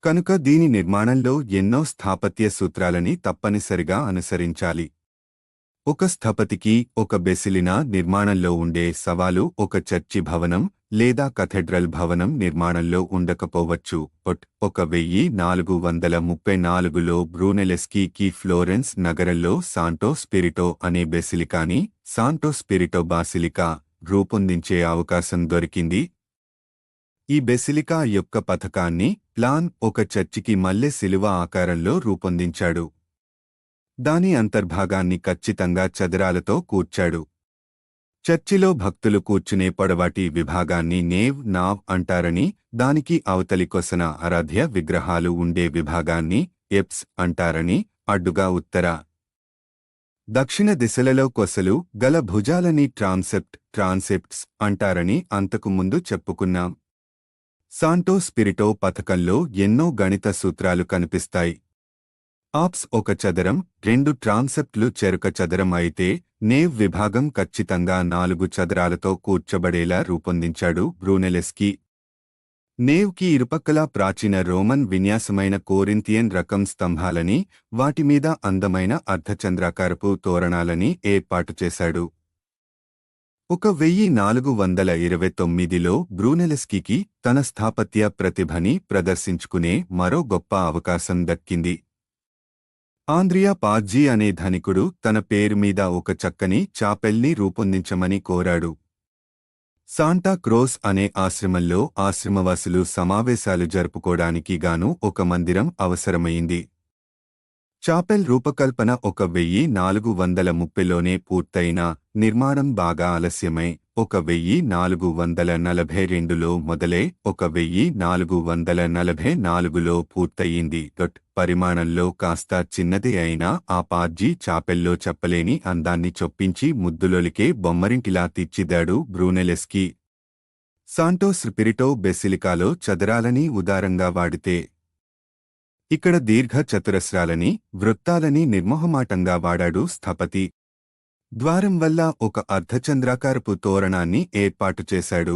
కనుక దీని నిర్మాణంలో ఎన్నో స్థాపత్య సూత్రాలని తప్పనిసరిగా అనుసరించాలి. ఒక స్థపతికి ఒక బెసిలినా నిర్మాణంలో ఉండే సవాలు ఒక చర్చి భవనం లేదా కథెడ్రల్ భవనం నిర్మాణంలో ఉండకపోవచ్చు. 1434లో బ్రూనెలెస్కీకి ఫ్లోరెన్స్ నగరంలో సాంటో స్పిరిటో అనే బెసిలికాని, సాంటో స్పిరిటో బాసిలికా రూపొందించే అవకాశం దొరికింది. ఈ బెసిలికా యొక్క పథకాన్ని, ప్లాన్ ఒక చర్చికి మల్లె శిలువ ఆకారంలో రూపొందించాడు. దాని అంతర్భాగాన్ని ఖచ్చితంగా చదరాలతో కూర్చాడు. చర్చిలో భక్తులు కూర్చునే పొడవాటి విభాగాన్ని నావ్ అంటారని, దానికి అవతలి కొసన ఆరాధ్య విగ్రహాలు ఉండే విభాగాన్ని ఎప్స్ అంటారని, అడ్డుగా ఉత్తర, దక్షిణ దిశలలో కొసలు గల భుజాలని ట్రాన్సెప్ట్స్ అంటారని అంతకు ముందు చెప్పుకున్నాం. సాంటో స్పిరిటో పథకంలో ఎన్నో గణిత సూత్రాలు కనిపిస్తాయి. ఆప్స్ ఒక చదరం, 2 ట్రాన్సెప్ట్లు చెరుక చదరం అయితే నేవ్ విభాగం ఖచ్చితంగా 4 చదరాలతో కూర్చబడేలా రూపొందించాడు బ్రూనెలెస్కీ. నేవ్కి ఇరుపక్కలా ప్రాచీన రోమన్ విన్యాసమైన కోరింతియన్ రకం స్తంభాలని, వాటిమీద అందమైన అర్ధచంద్రాకారపు తోరణాలని ఏర్పాటు చేశాడు. 1429లో బ్రూనెల్స్కీకి తన స్థాపత్య ప్రతిభని ప్రదర్శించుకునే మరో గొప్ప అవకాశం దక్కింది. ఆంద్రియా పాజ్జీ అనే ధనికుడు తన పేరు మీద ఒక చక్కని చాపెల్ని రూపొందించమని కోరాడు. శాంటా క్రోస్ అనే ఆశ్రమంలో ఆశ్రమవాసులు సమావేశాలు జరుపుకోడానికి గాను ఒక మందిరం అవసరమైంది. చాపెల్ రూపకల్పన 1430లోనే పూర్తయినా నిర్మాణం బాగా ఆలస్యమై 1442లో మొదలై 1444లో పూర్తయింది. పరిమాణంలో కాస్త చిన్నదే అయినా ఆ పాజ్జీ చాపెల్లో చెప్పలేని అందాన్ని చొప్పించి ముద్దులొలికే బొమ్మరింటిలా తీర్చిదాడు బ్రూనెల్స్కీ. సాంటో స్పిరిటో బెసిలికాలో చదరాలని ఉదారంగా వాడితే, ఇక్కడ దీర్ఘ చతురస్రాలని, వృత్తాలని నిర్మోహమాటంగా వాడాడు స్థపతి. ద్వారం వల్ల ఒక అర్ధచంద్రాకారపు తోరణాన్ని ఏర్పాటు చేశాడు.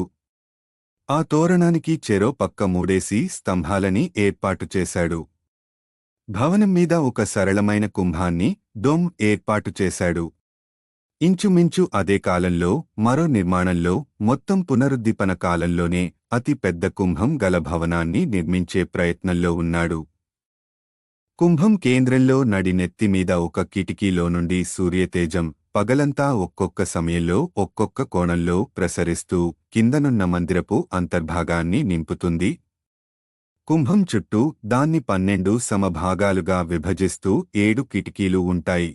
ఆ తోరణానికి చెరో పక్క మూడేసి స్తంభాలని ఏర్పాటు చేశాడు. భవనం మీద ఒక సరళమైన కుంభాన్ని, డోమ్ ఏర్పాటు చేశాడు. ఇంచుమించు అదే కాలంలో మరో నిర్మాణంలో, మొత్తం పునరుద్దీపన కాలంలోనే అతి పెద్ద కుంభం గల భవనాన్ని నిర్మించే ప్రయత్నంలో ఉన్నాడు. కుంభం కేంద్రంలో నడినెత్తిమీద ఒక కిటికీలో నుండి సూర్యతేజం పగలంతా ఒక్కొక్క సమయంలో ఒక్కొక్క కోణంలో ప్రసరిస్తూ కిందనున్న మందిరపు అంతర్భాగాన్ని నింపుతుంది. కుంభం చుట్టూ దాన్ని 12 సమభాగాలుగా విభజిస్తూ 7 కిటికీలు ఉంటాయి.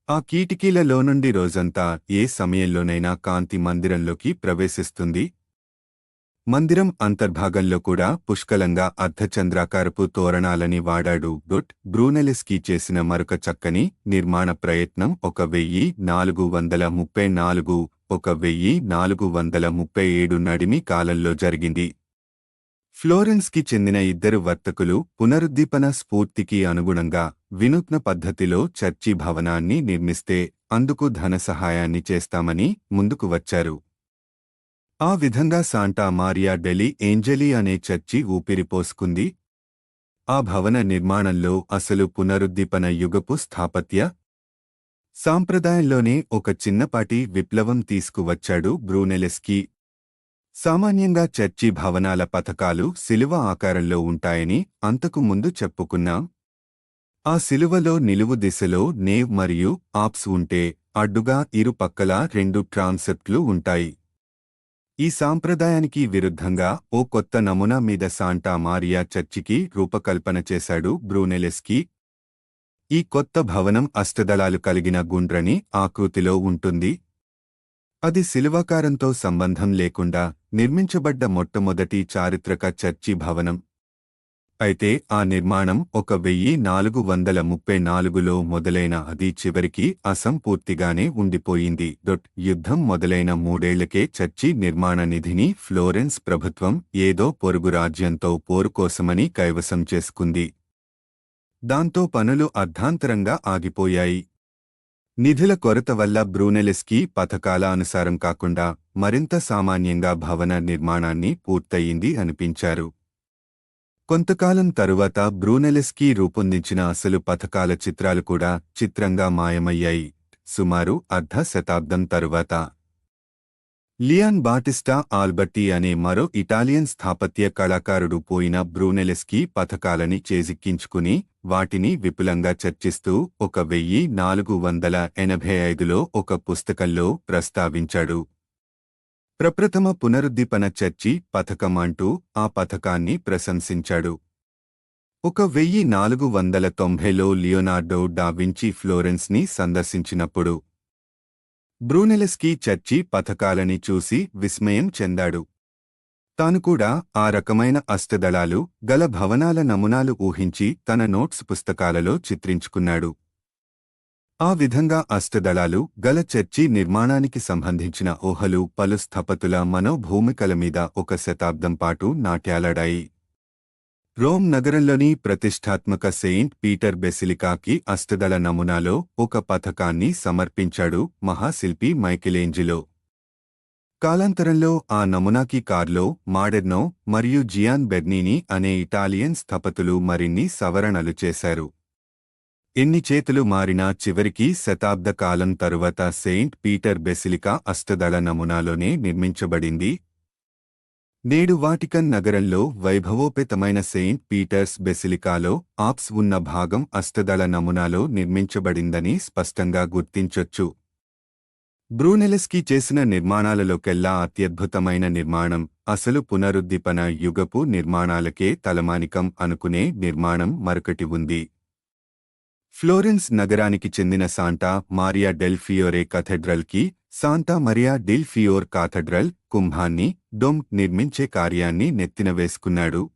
ఆ కిటికీలలో నుండి రోజంతా ఏ సమయంలోనైనా కాంతి మందిరంలోకి ప్రవేశిస్తుంది. మందిరం అంతర్భాగంలో కూడా పుష్కలంగా అర్ధచంద్రాకారపు తోరణాలని వాడాడు. బ్రూనెల్స్కీ చేసిన మరొక చక్కని నిర్మాణ ప్రయత్నం 1434 1437 నడిమి కాలంలో జరిగింది. ఫ్లోరెన్స్కి చెందిన ఇద్దరు వర్తకులు పునరుద్దీపన స్ఫూర్తికి అనుగుణంగా వినూత్న పద్ధతిలో చర్చి భవనాన్ని నిర్మిస్తే అందుకు ధన సహాయాన్ని చేస్తామని ముందుకు వచ్చారు. ఆ విధంగా శాంటా మారియా డెలి ఏంజెలీ అనే చర్చి ఊపిరిపోసుకుంది. ఆ భవన నిర్మాణంలో అసలు పునరుద్దీపన యుగపు స్థాపత్య సాంప్రదాయంలోనే ఒక చిన్నపాటి విప్లవం తీసుకువచ్చాడు బ్రూనెల్స్కీ. సామాన్యంగా చర్చి భవనాల పథకాలు శిలువ ఆకారంలో ఉంటాయని అంతకు ముందు చెప్పుకున్నాం. ఆ శిలువలో నిలువు దిశలో నేవ్ మరియు ఆప్స్ ఉంటే, అడ్డుగా ఇరు పక్కలా 2 ట్రాన్సెప్ట్లు ఉంటాయి. ఈ సాంప్రదాయానికి విరుద్ధంగా ఓ కొత్త నమూనా మీద శాంటా మారియా చర్చికి రూపకల్పన చేశాడు బ్రూనెల్స్కీ. ఈ కొత్త భవనం అష్టదళాలు కలిగిన గుండ్రని ఆకృతిలో ఉంటుంది. అది శిలువాకారంతో సంబంధం లేకుండా నిర్మించబడ్డ మొట్టమొదటి చారిత్రక చర్చి భవనం. అయితే ఆ నిర్మాణం 1434లో మొదలైన అది చివరికి అసంపూర్తిగానే ఉండిపోయింది. యుద్ధం మొదలైన 3 ఏళ్లకే చర్చి నిర్మాణ నిధిని ఫ్లోరెన్స్ ప్రభుత్వం ఏదో పొరుగు రాజ్యంతో పోరు కోసమని కైవసం చేసుకుంది. దాంతో పనులు అర్ధాంతరంగా ఆగిపోయాయి. నిధుల కొరత వల్ల బ్రూనెల్స్కీ పథకాల అనుసారం కాకుండా మరింత సామాన్యంగా భవన నిర్మాణాన్ని పూర్తయింది అనిపించారు. కొంతకాలం తరువాత బ్రూనెల్స్కీ రూపొందించిన అసలు పథకాల చిత్రాలు కూడా చిత్రంగా మాయమయ్యాయి. సుమారు అర్ధ శతాబ్దం తరువాత లియాన్ బాటిస్టా ఆల్బర్టీ అనే మరో ఇటాలియన్ స్థాపత్య కళాకారుడు పోయిన బ్రూనెల్స్కీ పథకాలని చేజిక్కించుకుని వాటిని విపులంగా చర్చిస్తూ 1485లో ఒక పుస్తకంలో ప్రస్తావించాడు. ప్రప్రథమ పునరుద్దీపన చర్చి పథకం అంటూ ఆ పథకాన్ని ప్రశంసించాడు. 1490లో లియోనార్డో డా వించి ఫ్లోరెన్స్ని సందర్శించినప్పుడు బ్రూనెల్స్కీ చర్చి పథకాలని చూసి విస్మయం చెందాడు. తాను కూడా ఆ రకమైన అష్టదళాలు గల భవనాల నమూనాలు ఊహించి తన నోట్స్ పుస్తకాలలో చిత్రించుకున్నాడు. ఆ విధంగా అష్టదళాలు గల చర్చి నిర్మాణానికి సంబంధించిన ఊహలు పలు స్థపతుల మనోభూమికల మీద 1 శతాబ్దం పాటు నాట్యాలాడాయి. రోమ్ నగరంలోని ప్రతిష్ఠాత్మక సెయింట్ పీటర్ బెసిలికాకి అష్టదళ నమూనాలో ఒక పథకాన్ని సమర్పించాడు మహాశిల్పి మైకెలేంజిలో. కాలాంతరంలో ఆ నమూనాకి కార్లో మాడెర్నో మరియు జియాన్ బెర్నీని అనే ఇటాలియన్ స్థపతులు మరిన్ని సవరణలు చేశారు. ఎన్ని చేతులు మారినా చివరికి శతాబ్ద కాలం తరువాత సెయింట్ పీటర్ బెసిలికా అష్టదళ నమూనాలోనే నిర్మించబడింది. నేడు వాటికన్ నగరంలో వైభవోపేతమైన సెయింట్ పీటర్స్ బెసిలికాలో ఆప్స్ ఉన్న భాగం అష్టదళ నమూనాలో నిర్మించబడిందని స్పష్టంగా గుర్తించొచ్చు. బ్రూనెలెస్కీ చేసిన నిర్మాణాలలోకెల్లా అత్యద్భుతమైన నిర్మాణం, అసలు పునరుద్దీపన యుగపు నిర్మాణాలకే తలమానికం అనుకునే నిర్మాణం మరొకటి ఉంది. ఫ్లోరెన్స్ నగరానికి చెందిన సాంటా మారియా డెల్ ఫియోరే కథెడ్రల్కి Santa Maria del Fiore cathedral కుంభాన్ని డొమ్ నిర్మించే కార్యాన్ని నెత్తినవేసుకున్నాడు.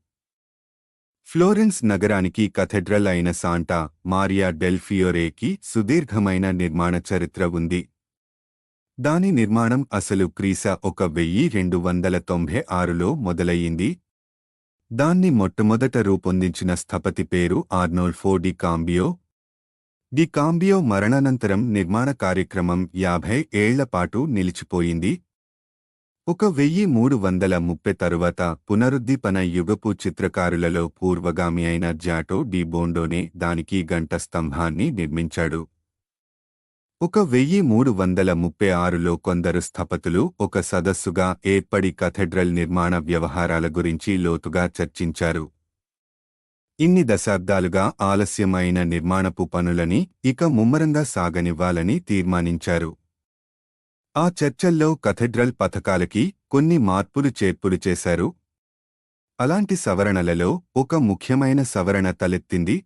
ఫ్లోరెన్స్ నగరానికి కథెడ్రల్ అయిన సాంటా మారియా డెల్ ఫియోరేకి సుదీర్ఘమైన నిర్మాణ చరిత్ర ఉంది. దాని నిర్మాణం అసలు క్రీస 1296లో మొదలయ్యింది. దాన్ని మొట్టమొదట రూపొందించిన స్థపతి పేరు ఆర్నోల్ఫో డి కాంబియో. డి కాంబియో మరణానంతరం నిర్మాణ కార్యక్రమం 50 ఏళ్ల పాటు నిలిచిపోయింది. 1330 తరువాత పునరుద్దీపన యుగపు చిత్రకారులలో పూర్వగామి అయిన జాటో డి బోండోనే దానికి గంట స్తంభాన్ని నిర్మించాడు. 1336లో కొందరు స్థపతులు ఒక సదస్సుగా ఏర్పడి కథెడ్రల్ నిర్మాణ వ్యవహారాల గురించి లోతుగా చర్చించారు. ఇన్ని దశాబ్దాలుగా ఆలస్యమైన నిర్మాణపు పనులని ఇక ముమ్మరంగా సాగనివ్వాలని తీర్మానించారు. ఆ చర్చల్లో కథెడ్రల్ పథకాలకి కొన్ని మార్పులు చేర్పులు చేశారు. అలాంటి సవరణలలో ఒక ముఖ్యమైన సవరణ తలెత్తింది.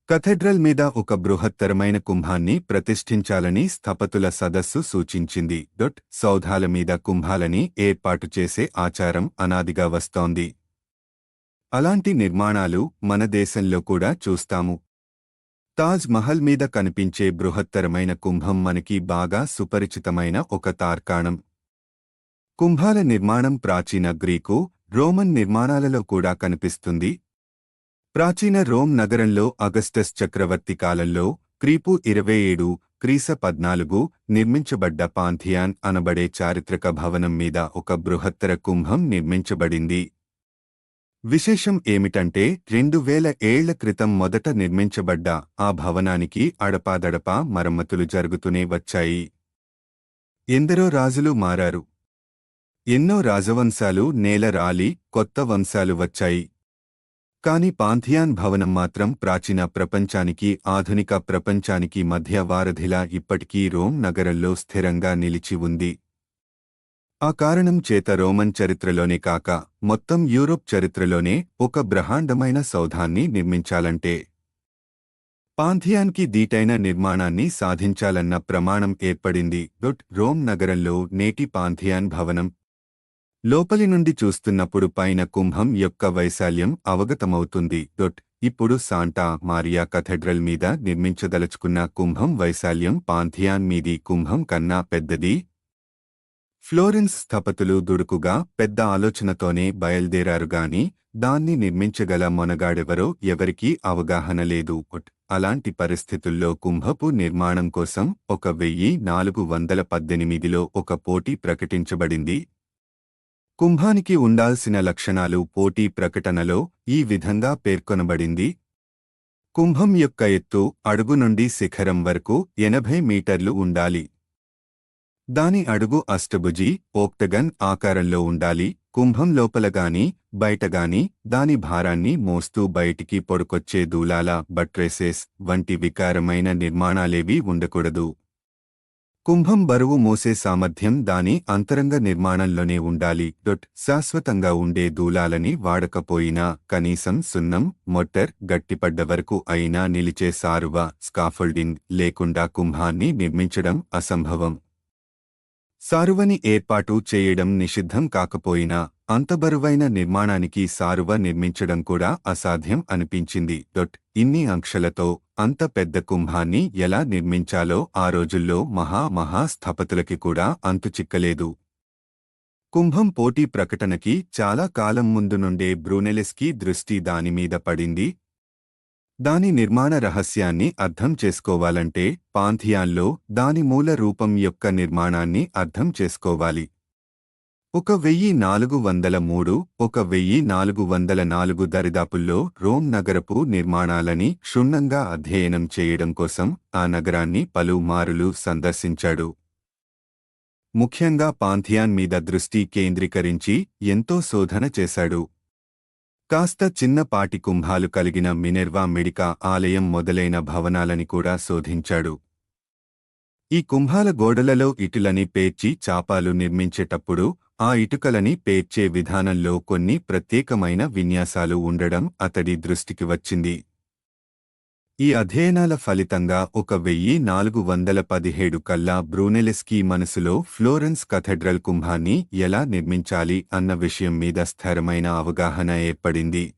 కథెడ్రల్ మీద ఒక బృహత్తరమైన కుంభాన్ని ప్రతిష్ఠించాలని స్థపతుల సదస్సు సూచించింది. సౌధాల మీద కుంభాలని ఏర్పాటు చేసే ఆచారం అనాదిగా వస్తోంది. అలాంటి నిర్మాణాలు మన దేశంలో కూడా చూస్తాము. తాజ్ మహల్ మీద కనిపించే బృహత్తరమైన కుంభం మనకి బాగా సుపరిచితమైన ఒక తార్కాణం. కుంభాల నిర్మాణం ప్రాచీన గ్రీకు, రోమన్ నిర్మాణాలలో కూడా కనిపిస్తుంది. ప్రాచీన రోమ్ నగరంలో అగస్టస్ చక్రవర్తి కాలంలో క్రీపు 27, క్రీస 14 నిర్మించబడ్డ పాంథియాన్ అనబడే చారిత్రక భవనం మీద ఒక బృహత్తర కుంభం నిర్మించబడింది. విశేషం ఏమిటంటే 2000 ఏళ్ల క్రితం మొదట నిర్మించబడ్డ ఆ భవనానికి అడపాదడపా మరమ్మతులు జరుగుతూనే వచ్చాయి. ఎందరో రాజులు మారారు. ఎన్నో రాజవంశాలు నేల రాలి కొత్త వంశాలు వచ్చాయి. కాని పాంథియాన్ భవనం మాత్రం ప్రాచీన ప్రపంచానికి ఆధునిక ప్రపంచానికి మధ్య వారధిలా ఇప్పటికీ రోమ్ నగరంలో స్థిరంగా నిలిచి ఉంది. ఆ కారణం చేత రోమన్ చరిత్రలోనే కాక మొత్తం యూరోప్ చరిత్రలోనే ఒక బ్రహ్మాండమైన సౌధాన్ని నిర్మించాలంటే పాంథియాన్కి దీటైన నిర్మాణాన్ని సాధించాలన్న ప్రమాణం ఏర్పడింది. రోమ్ నగరంలో నేటి పాంథియాన్ భవనం లోపలి నుండి చూస్తున్నప్పుడు పైన కుంభం యొక్క వైశాల్యం అవగతమవుతుంది. ఇప్పుడు సాంటా మారియా కథెడ్రల్ మీద నిర్మించదలుచుకున్న కుంభం వైశాల్యం పాంథియాన్ మీది కుంభం కన్నా పెద్దది. ఫ్లోరెన్స్ స్థపతులు దుడుకుగా పెద్ద ఆలోచనతోనే బయల్దేరారుగాని దాన్ని నిర్మించగల మొనగాడెవరో ఎవరికీ అవగాహన లేదు. అలాంటి పరిస్థితుల్లో కుంభపు నిర్మాణం కోసం 1418లో ఒక పోటీ ప్రకటించబడింది. కుంభానికి ఉండాల్సిన లక్షణాలు పోటీ ప్రకటనలో ఈ విధంగా పేర్కొనబడింది. కుంభం యొక్క ఎత్తు అడుగు నుండి శిఖరం వరకు 80 మీటర్లు ఉండాలి. దాని అడుగు అష్టభుజి ఓక్టగన్ ఆకారంలో ఉండాలి. కుంభం లోపలగాని బయటగాని దాని భారాన్ని మోస్తూ బయటికి పొడుకొచ్చే దూలాల బట్రెసెస్ వంటి వికారమైన నిర్మాణాలేవీ ఉండకూడదు. కుంభం బరువు మోసే సామర్థ్యం దాని అంతరంగ నిర్మాణంలోనే ఉండాలి. శాశ్వతంగా ఉండే దూలాలని వాడకపోయినా కనీసం సున్నం, మొట్టర్ గట్టిపడ్డ వరకు అయినా నిలిచే సారువ స్కాఫోల్డింగ్ లేకుండా కుంభాన్ని నిర్మించడం అసంభవం. సారువని ఏర్పాటు చేయడం నిషిద్ధం కాకపోయినా అంత బరువైన నిర్మాణానికి సారువ నిర్మించడం కూడా అసాధ్యం అనిపించింది. ఇన్ని ఆంక్షలతో అంత పెద్ద కుంభాన్ని ఎలా నిర్మించాలో ఆ రోజుల్లో మహా స్థపతులకి కూడా అంతుచిక్కలేదు. కుంభం పోటీ ప్రకటనకి చాలా కాలం ముందు నుండే బ్రూనెలెస్కీ దృష్టి దానిమీద పడింది. దాని నిర్మాణ రహస్యాన్ని అర్థం చేసుకోవాలంటే పాంథియాన్లో దాని మూల రూపం యొక్క నిర్మాణాన్ని అర్థం చేసుకోవాలి. 1403 1404 దరిదాపుల్లో రోమ్ నగరపు నిర్మాణాలని క్షుణ్ణంగా అధ్యయనం చేయడం కోసం ఆ నగరాన్ని పలుమారులు సందర్శించాడు. ముఖ్యంగా పాంథియాన్ మీద దృష్టి కేంద్రీకరించి ఎంతో శోధన చేశాడు. కాస్త చిన్నపాటి కుంభాలు కలిగిన మినెర్వా మెడికా ఆలయం మొదలైన భవనాలని కూడా శోధించాడు. ఈ కుంభాల గోడలలో ఇటులని పేర్చి చాపాలు నిర్మించేటప్పుడు ఆ ఇటుకలని పేర్చే విధానంలో కొన్ని ప్రత్యేకమైన విన్యాసాలు ఉండడం అతడి దృష్టికి వచ్చింది. ఈ అధ్యయనాల ఫలితంగా 1417 కల్లా బ్రూనెలెస్కీ మనసులో ఫ్లోరెన్స్ కథెడ్రల్ కుంభాన్ని ఎలా నిర్మించాలి అన్న విషయం మీద స్థిరమైన అవగాహన ఏర్పడింది.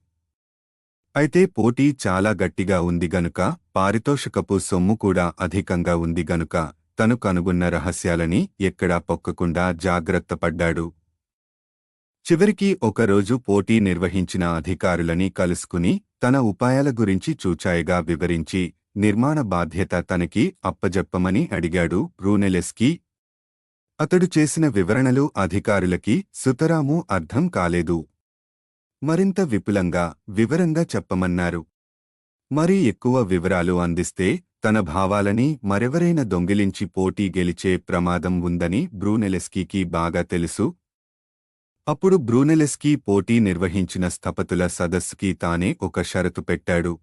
అయితే పోటీ చాలా గట్టిగా ఉంది గనుక, పారితోషికపు సొమ్ము కూడా అధికంగా ఉంది గనుక తను కనుగొన్న రహస్యాలని ఎక్కడా పొక్కకుండా జాగ్రత్తపడ్డాడు. చివరికి ఒకరోజు పోటీ నిర్వహించిన అధికారులని కలుసుకుని తన ఉపాయాల గురించి చూచాయిగా వివరించి నిర్మాణ బాధ్యత తనకి అప్పజెప్పమని అడిగాడు బ్రూనెలెస్కీ. అతడు చేసిన వివరణలు అధికారులకి సుతరామూ అర్థం కాలేదు. మరింత వివరంగా చెప్పమన్నారు. మరీ ఎక్కువ వివరాలు అందిస్తే తన భావాలని మరెవరైనా దొంగిలించి పోటీ గెలిచే ప్రమాదం ఉందని బ్రూనెలెస్కీకి బాగా తెలుసు. అప్పుడు బ్రూనెలెస్కీ పోటీ నిర్వహించిన స్థపతుల సదస్సుకి తానే ఒక షరతు పెట్టాడు.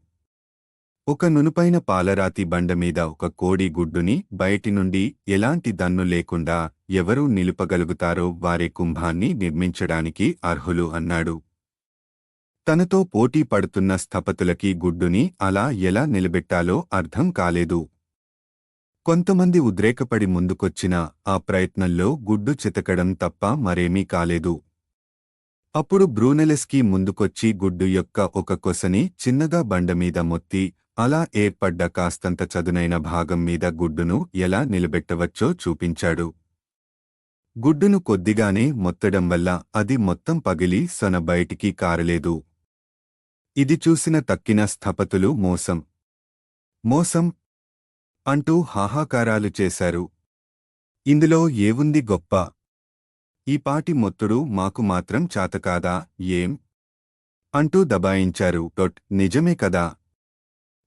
ఒక నునుపైన పాలరాతి బండమీద ఒక కోడి గుడ్డుని బయటి నుండి ఎలాంటి దన్ను లేకుండా ఎవరూ నిలుపగలుగుతారో వారే కుంభాన్ని నిర్మించడానికి అర్హులు అన్నాడు. తనతో పోటీ పడుతున్న స్థపతులకి గుడ్డుని అలా ఎలా నిలబెట్టాలో అర్థం కాలేదు. కొంతమంది ఉద్రేకపడి ముందుకొచ్చినా ఆ ప్రయత్నంలో గుడ్డు చితకడం తప్ప మరేమీ కాలేదు. అప్పుడు బ్రూనెలెస్కీ ముందుకొచ్చి గుడ్డు యొక్క ఒక కొసని చిన్నగా బండమీద మొత్తి అలా ఏర్పడ్డ కాస్తంత చదునైన భాగం మీద గుడ్డును ఎలా నిలబెట్టవచ్చో చూపించాడు. గుడ్డును కొద్దిగానే మొత్తడం వల్ల అది మొత్తం పగిలి సొన బయటికి కారలేదు. ఇది చూసిన తక్కిన స్థపతులు మోసం అంటూ హాహాకారాలు చేశారు. ఇందులో ఏవుంది గొప్ప? ఈ పాటి మొత్తుడు మాకు మాత్రం చాతకాదా ఏం? అంటూ దబాయించారు. నిజమే కదా,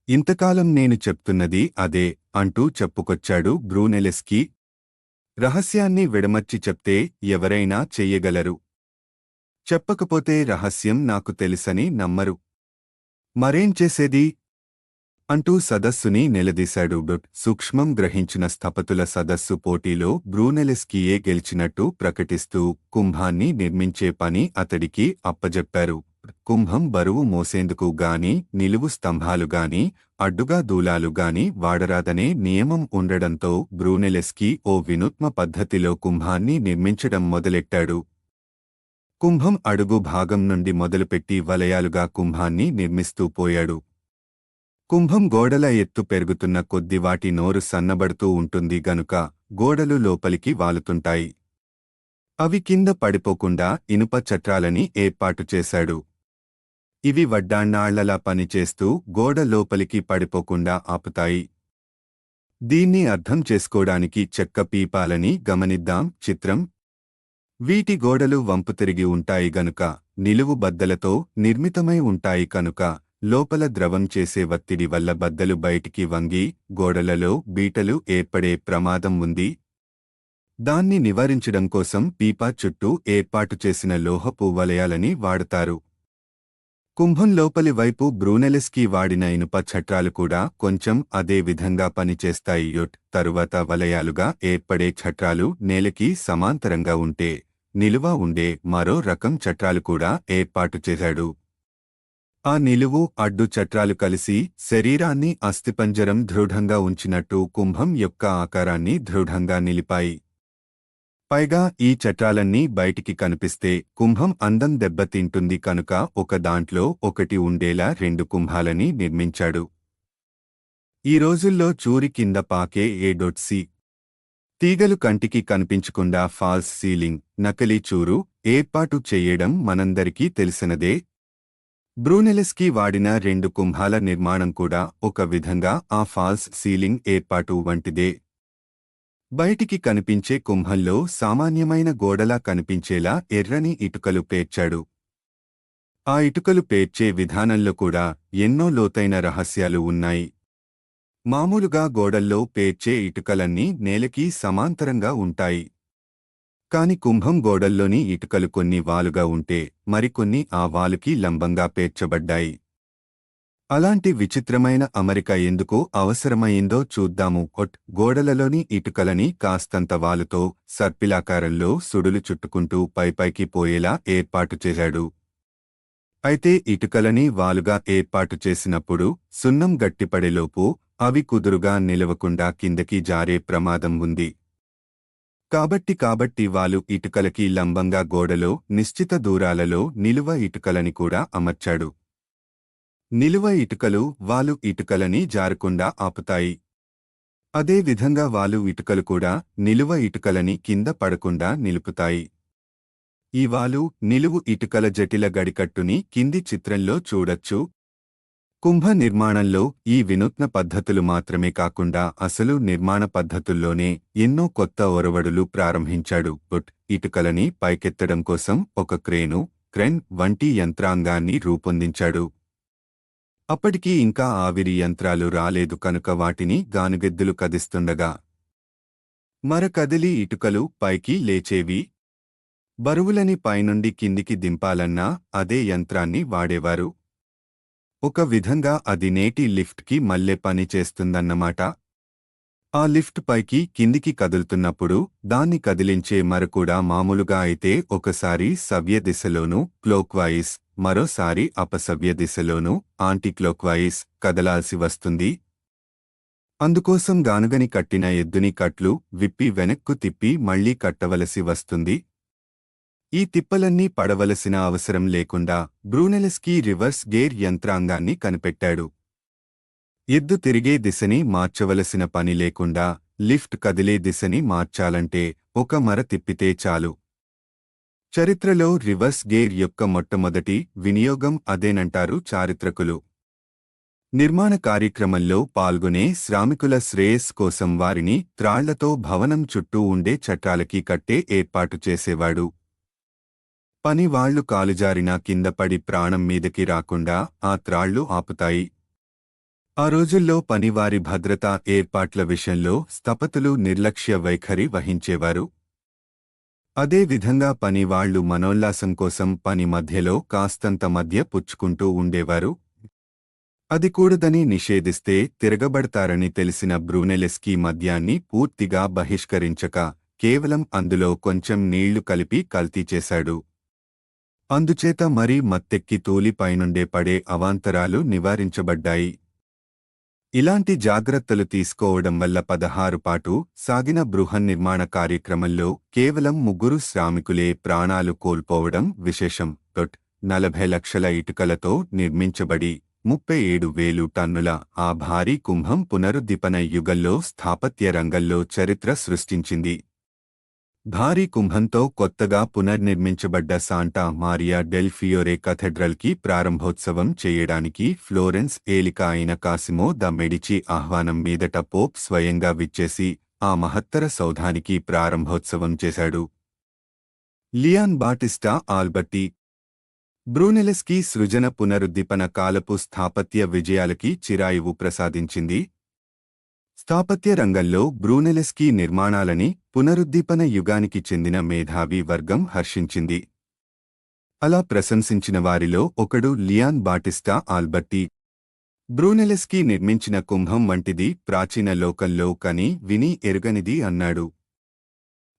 ఇంతకాలం నేను చెప్తున్నది అదే అంటూ చెప్పుకొచ్చాడు బ్రూనెలెస్కీ. రహస్యాన్ని విడమర్చి చెప్తే ఎవరైనా చెయ్యగలరు. చెప్పకపోతే రహస్యం నాకు తెలుసని నమ్మరు. మరేం చేసేది? అంటూ సదస్సుని నిలదీశాడు. సూక్ష్మం గ్రహించిన స్థపతుల సదస్సు పోటీలో బ్రూనెలెస్కీయే గెలిచినట్టు ప్రకటిస్తూ కుంభాన్ని నిర్మించే పని అతడికి అప్పజెప్పారు. కుంభం బరువు మోసేందుకు గాని నిలువు స్తంభాలు గాని అడ్డుగా దూలాలు గాని వాడరాదనే నియమం ఉండడంతో బ్రూనెలెస్కీ ఓ వినూత్న పద్ధతిలో కుంభాన్ని నిర్మించడం మొదలెట్టాడు. కుంభం అడుగు భాగం నుండి మొదలుపెట్టి వలయాలుగా కుంభాన్ని నిర్మిస్తూ పోయాడు. కుంభం గోడల ఎత్తు పెరుగుతున్న కొద్ది వాటి నోరు సన్నబడుతూ ఉంటుంది గనుక గోడలు లోపలికి వాలుతుంటాయి. అవి కింద పడిపోకుండా ఇనుప చట్రాలని ఏర్పాటు చేశాడు. ఇవి వడ్డాణ్ణాళ్లలా పనిచేస్తూ గోడ లోపలికి పడిపోకుండా ఆపుతాయి. దీన్ని అర్థం చేసుకోడానికి చెక్క పీపాలని గమనిద్దాం. చిత్రం. వీటి గోడలు వంపు తిరిగి ఉంటాయి గనుక నిలువు బద్దలతో నిర్మితమై ఉంటాయి కనుక లోపల ద్రవం చేసే ఒత్తిడి వల్ల బద్దలు బయటికి వంగి గోడలలో బీటలు ఏర్పడే ప్రమాదం ఉంది. దాన్ని నివారించడం కోసం పీపా చుట్టూ ఏర్పాటు చేసిన లోహపు వలయాలని వాడతారు. కుంభం లోపలి వైపు బ్రూనెలెస్కీ వాడిన ఇనుప చట్రాలు కూడా కొంచెం అదే విధంగా పనిచేస్తాయి. తరువాత వలయాలుగా ఏర్పడే చట్రాలు నేలకి సమాంతరంగా ఉంటే నిలువ ఉండే మరో రకం చట్రాలు కూడా ఏర్పాటు చేశాడు. ఆ నిలువు అడ్డు చట్రాలు కలిసి శరీరాన్ని అస్థిపంజరం దృఢంగా ఉంచినట్టు కుంభం యొక్క ఆకారాన్ని దృఢంగా నిలిపాయి. పైగా ఈ చట్రాలన్నీ బయటికి కనిపిస్తే కుంభం అందం దెబ్బతింటుంది కనుక ఒక దాంట్లో ఒకటి ఉండేలా 2 కుంభాలని నిర్మించాడు. ఈ రోజుల్లో చూరి కింద పాకే ఏడొట్సి తీగలు కంటికి కనిపించకుండా ఫాల్స్ సీలింగ్, నకిలీ చూరు ఏర్పాటు చెయ్యడం మనందరికీ తెలిసినదే. బ్రూనెలెస్కీ వాడిన 2 కుంభాల నిర్మాణం కూడా ఒక విధంగా ఆ ఫాల్స్ సీలింగ్ ఏర్పాటు వంటిదే. బయటికి కనిపించే కుంభంలో సామాన్యమైన గోడలా కనిపించేలా ఎర్రని ఇటుకలు పేర్చాడు. ఆ ఇటుకలు పేర్చే విధానంలో కూడా ఎన్నో లోతైన రహస్యాలు ఉన్నాయి. మామూలుగా గోడల్లో పేర్చే ఇటుకలన్నీ నేలకి సమాంతరంగా ఉంటాయి. కాని కుంభం గోడల్లోని ఇటుకలు కొన్ని వాలుగా ఉంటే మరికొన్ని ఆ వాలుకి లంబంగా పేర్చబడ్డాయి. అలాంటి విచిత్రమైన అమరిక ఎందుకు అవసరమైందో చూద్దాము. గోడలలోని ఇటుకలని కాస్తంత వాలుతో సర్పిలాకారంలో సుడులు చుట్టుకుంటూ పైపైకి పోయేలా ఏర్పాటు చేశాడు. అయితే ఇటుకలని వాలుగా ఏర్పాటు చేసినప్పుడు సున్నం గట్టిపడేలోపు అవి కుదురుగా నిలవకుండా కిందకి జారే ప్రమాదం ఉంది. కాబట్టి వాలు ఇటుకలకి లంబంగా గోడలో నిశ్చిత దూరాలలో నిలువ ఇటుకలని కూడా అమర్చాడు. నిలువ ఇటుకలు వాలు ఇటుకలని జారకుండా ఆపుతాయి. అదే విధంగా వాలు ఇటుకలు కూడా నిలువ ఇటుకలని కింద పడకుండా నిలుపుతాయి. ఈ వాలు నిలువు ఇటుకల జటిల గడికట్టుని కింది చిత్రంలో చూడొచ్చు. కుంభ నిర్మాణంలో ఈ వినూత్న పద్ధతులు మాత్రమే కాకుండా అసలు నిర్మాణ పద్ధతుల్లోనే ఎన్నో కొత్త ఒరవడులు ప్రారంభించాడు. ఇటుకలని పైకెత్తడం కోసం ఒక క్రేన్ వంటి యంత్రాంగాన్ని రూపొందించాడు. అప్పటికి ఇంకా ఆవిరి యంత్రాలు రాలేదు కనుక వాటిని గానుగెద్దులు కదిస్తుండగా కదిలి ఇటుకలు పైకి లేచేవి. బరువులని పైనుండి కిందికి దింపాలన్నా అదే యంత్రాన్ని వాడేవారు. ఒక విధంగా అది నేటి లిఫ్ట్కి మల్లె పని చేస్తుందన్నమాట. ఆ లిఫ్ట్ పైకి కిందికి కదులుతున్నప్పుడు దాన్ని కదిలించే కూడా మామూలుగా అయితే ఒకసారి సవ్య దిశలోనూ క్లోక్వైస్, మరోసారి అపసవ్య దిశలోనూ యాంటీక్లోక్వైస్ కదలాల్సి వస్తుంది. అందుకోసం గానుగని కట్టిన ఎద్దుని కట్లు విప్పి వెనక్కు తిప్పి మళ్లీ కట్టవలసి వస్తుంది. ఈ తిప్పలన్నీ పడవలసిన అవసరం లేకుండా బ్రూనెల్స్కీ రివర్స్ గేర్ యంత్రాంగాన్ని కనిపెట్టాడు. ఎద్దు తిరిగే దిశని మార్చవలసిన పని లేకుండా లిఫ్ట్ కదిలే దిశని మార్చాలంటే ఒక మర తిప్పితే చాలు. చరిత్రలో రివర్స్ గేర్ యొక్క మొట్టమొదటి వినియోగం అదేనంటారు చారిత్రకులు. నిర్మాణ కార్యక్రమంలో పాల్గొనే శ్రామికుల శ్రేయస్ కోసం వారిని త్రాళ్లతో భవనం చుట్టూ ఉండే చట్టాలకి కట్టే ఏర్పాటు చేసేవాడు. పనివాళ్లు కాలుజారినా కిందపడి ప్రాణం మీదకి రాకుండా ఆ త్రాళ్లు ఆపుతాయి. ఆ రోజుల్లో పనివారి భద్రతా ఏర్పాట్ల విషయంలో స్థపతులు నిర్లక్ష్య వైఖరి వహించేవారు. అదే విధంగా పనివాళ్లు మనోల్లాసం కోసం పని మధ్యలో కాస్తంత మధ్య పుచ్చుకుంటూ ఉండేవారు. అది కూడదని నిషేధిస్తే తిరగబడతారని తెలిసిన బ్రూనెల్స్కీ మద్యాన్ని పూర్తిగా బహిష్కరించక కేవలం అందులో కొంచెం నీళ్లు కలిపి కల్తీ చేశాడు. అందుచేత మరీ మత్తెక్కి తూలి పైనుండే పడే అవాంతరాలు నివారించబడ్డాయి. ఇలాంటి జాగ్రత్తలు తీసుకోవడం వల్ల 16 పాటు సాగిన బృహన్నిర్మాణ కార్యక్రమంలో కేవలం 3 శ్రామికులే ప్రాణాలు కోల్పోవడం విశేషం. 40 లక్షల ఇటుకలతో నిర్మించబడి 37,000 టన్నుల ఆ భారీ కుంభం పునరుద్దీపన యుగంలో స్థాపత్య రంగంలో చరిత్ర సృష్టించింది. భారీ కుంభంతో కొత్తగా పునర్నిర్మించబడ్డ సాంటా మారియా డెల్ ఫియోరే కథెడ్రల్కి ప్రారంభోత్సవం చేయడానికి ఫ్లోరెన్స్ ఏలిక అయిన కాసిమో ద మెడిచి ఆహ్వానం మీదట పోప్ స్వయంగా విచ్చేసి ఆ మహత్తర సౌధానికి ప్రారంభోత్సవం చేశాడు. లియాన్ బాటిస్టా ఆల్బర్టీ బ్రూనెల్స్కీ సృజన పునరుద్దీపన కాలపు స్థాపత్య విజయాలకి చిరాయువు ప్రసాదించింది. స్థాపత్య రంగంలో బ్రూనెల్స్కీ నిర్మాణాలని పునరుద్దీపన యుగానికి చెందిన మేధావి వర్గం హర్షించింది. అలా ప్రశంసించిన వారిలో ఒకడు లియాన్ బాటిస్టా ఆల్బర్టీ. బ్రూనెల్స్కీ నిర్మించిన కుంభం వంటిది ప్రాచీన లోకంలో కని విని ఎరుగనిది అన్నాడు.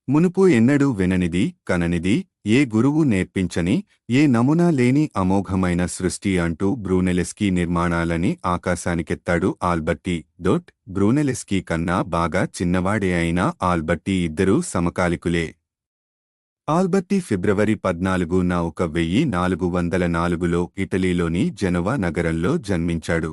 మునుపు ఎన్నడూ విననిది, కననిది, ఏ గురువు నేర్పించని, ఏ నమూనా లేని అమోఘమైన సృష్టి అంటూ బ్రూనెల్స్కీ నిర్మాణాలని ఆకాశానికెత్తాడు ఆల్బర్టీ. బ్రూనెల్స్కీ కన్నా బాగా చిన్నవాడే అయిన ఆల్బర్టీ ఇద్దరూ సమకాలికులే. ఆల్బర్టీ ఫిబ్రవరి 14న 1404లో ఇటలీలోని జెనోవా నగరంలో జన్మించాడు.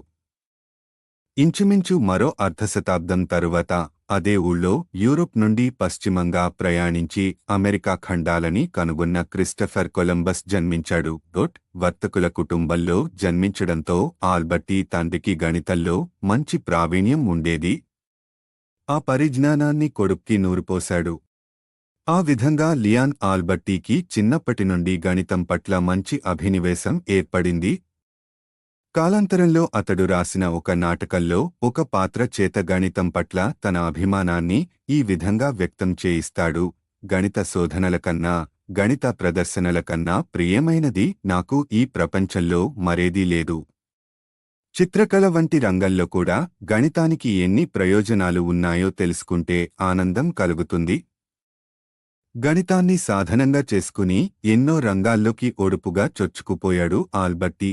ఇంచుమించు మరో అర్ధశతాబ్దం తరువాత అదే ఊళ్ళో యూరోప్ నుండి పశ్చిమంగా ప్రయాణించి అమెరికా ఖండాలని కనుగొన్న క్రిస్టఫర్ కొలంబస్ జన్మించాడు. వర్తకుల కుటుంబంలో జన్మించడంతో ఆల్బర్టీ తండ్రికి గణితంలో మంచి ప్రావీణ్యం ఉండేది. ఆ పరిజ్ఞానాన్ని కొడుక్కి నూరిపోశాడు. ఆ విధంగా లియాన్ ఆల్బర్టీకి చిన్నప్పటి నుండి గణితం పట్ల మంచి అభినివేశం ఏర్పడింది. కాలాంతరంలో అతడు రాసిన ఒక నాటకంలో ఒక పాత్ర చేత గణితం పట్ల తన అభిమానాన్ని ఈ విధంగా వ్యక్తం చేయిస్తాడు: గణిత శోధనల కన్నా, గణిత ప్రదర్శనల కన్నా ప్రియమైనది నాకు ఈ ప్రపంచంలో మరేదీ లేదు. చిత్రకళ వంటి రంగంలో కూడా గణితానికి ఎన్ని ప్రయోజనాలు ఉన్నాయో తెలుసుకుంటే ఆనందం కలుగుతుంది. గణితాన్ని సాధనంగా చేసుకుని ఎన్నో రంగాల్లోకి ఒడుపుగా చొచ్చుకుపోయాడు ఆల్బర్టీ.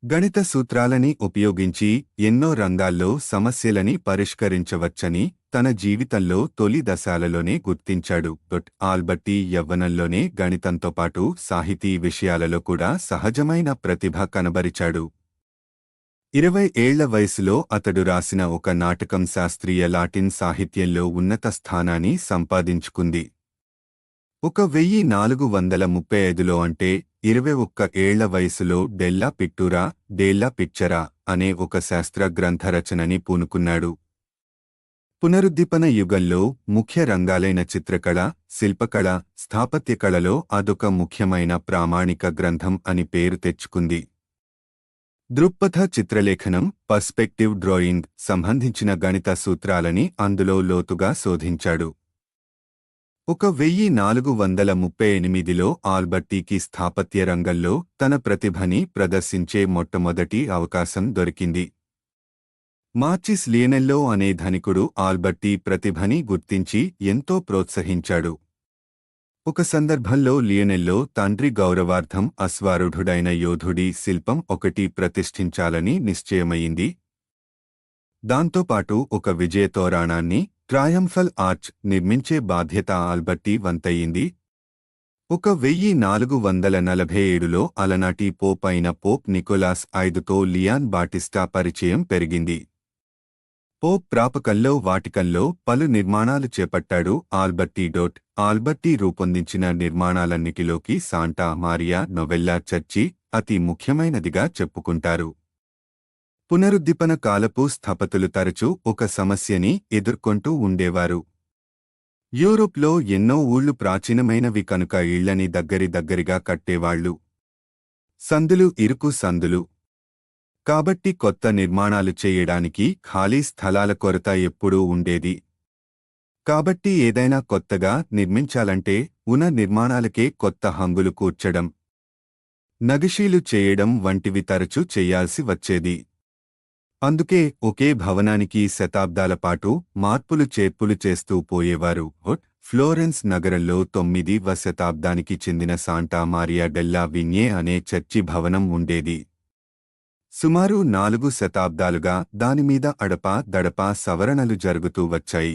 గణిత సూత్రాలని ఉపయోగించి ఎన్నో రంగాల్లో సమస్యలని పరిష్కరించవచ్చని తన జీవితంలో తొలి దశలలోనే గుర్తించాడు. ఆల్బర్టీ యవ్వనంలోనే గణితంతో పాటు సాహితీ విషయాలలో కూడా సహజమైన ప్రతిభ కనబరిచాడు. 20 ఏళ్ల వయసులో అతడు రాసిన ఒక నాటకం శాస్త్రీయ లాటిన్ సాహిత్యంలో ఉన్నత స్థానాన్ని సంపాదించుకుంది. 1435లో అంటే 21 ఏళ్ల వయసులో డెల్లా పిట్టూరా, డేల్లా పిక్చరా అనే ఒక శాస్త్ర గ్రంథ రచనని పూనుకున్నాడు. పునరుద్దీపన యుగంలో ముఖ్య రంగాలైన చిత్రకళ, శిల్పకళ, స్థాపత్యకళలో అదొక ముఖ్యమైన ప్రామాణిక గ్రంథం అని పేరు తెచ్చుకుంది. దృక్పథ చిత్రలేఖనం, పర్స్పెక్టివ్ డ్రాయింగ్ సంబంధించిన గణిత సూత్రాలని అందులో లోతుగా శోధించాడు. 1438లో ఆల్బర్టీకి స్థాపత్య రంగంలో తన ప్రతిభని ప్రదర్శించే మొట్టమొదటి అవకాశం దొరికింది. మార్చిస్ లియనెల్లో అనే ధనికుడు ఆల్బర్టీ ప్రతిభని గుర్తించి ఎంతో ప్రోత్సహించాడు. ఒక సందర్భంలో లియనెల్లో తండ్రి గౌరవార్థం అశ్వారూఢుడైన యోధుడి శిల్పం ఒకటి ప్రతిష్ఠించాలని నిశ్చయమయింది. దాంతోపాటు ఒక విజయతోరణాన్ని, ట్రయంఫల్ ఆర్చ్ నిర్మించే బాధ్యత ఆల్బర్టీ వంతయింది. 1447లో అలనాటి పోప్ అయిన పోప్ నికోలాస్ ఐదుతో లియాన్ బాటిస్టా పరిచయం పెరిగింది. పోప్ ప్రాపకంలో వాటికన్లో పలు నిర్మాణాలు చేపట్టాడు ఆల్బర్టీ రూపొందించిన నిర్మాణాలన్నిటిలోకి సాంటా మారియా నొవెల్లా చర్చి అతి ముఖ్యమైనదిగా చెప్పుకుంటారు. పునరుద్దీపన కాలపు స్థపతులు తరచూ ఒక సమస్యని ఎదుర్కొంటూ ఉండేవారు. యూరోప్లో ఎన్నో ఊళ్ళు ప్రాచీనమైనవి కనుక ఇళ్లని దగ్గరిగా కట్టేవాళ్లు. సందులు ఇరుకు సందులు. కాబట్టి కొత్త నిర్మాణాలు చేయడానికి ఖాళీ స్థలాల కొరత ఎప్పుడూ ఉండేది. కాబట్టి ఏదైనా కొత్తగా నిర్మించాలంటే ఉన్న నిర్మాణాలకే కొత్త హంగులు కూర్చడం, నగిషీలు చేయడం వంటివి తరచూ చెయ్యాల్సి వచ్చేది. అందుకే ఒకే భవనానికి శతాబ్దాల పాటు మార్పులు చేర్పులు చేస్తూ పోయేవారు. ఫ్లోరెన్స్ నగరంలో 9వ శతాబ్దానికి చెందిన సాంటా మారియా డెల్లా విన్యే అనే చర్చి భవనం ఉండేది. సుమారు 4 శతాబ్దాలుగా దానిమీద అడపా దడపా సవరణలు జరుగుతూ వచ్చాయి.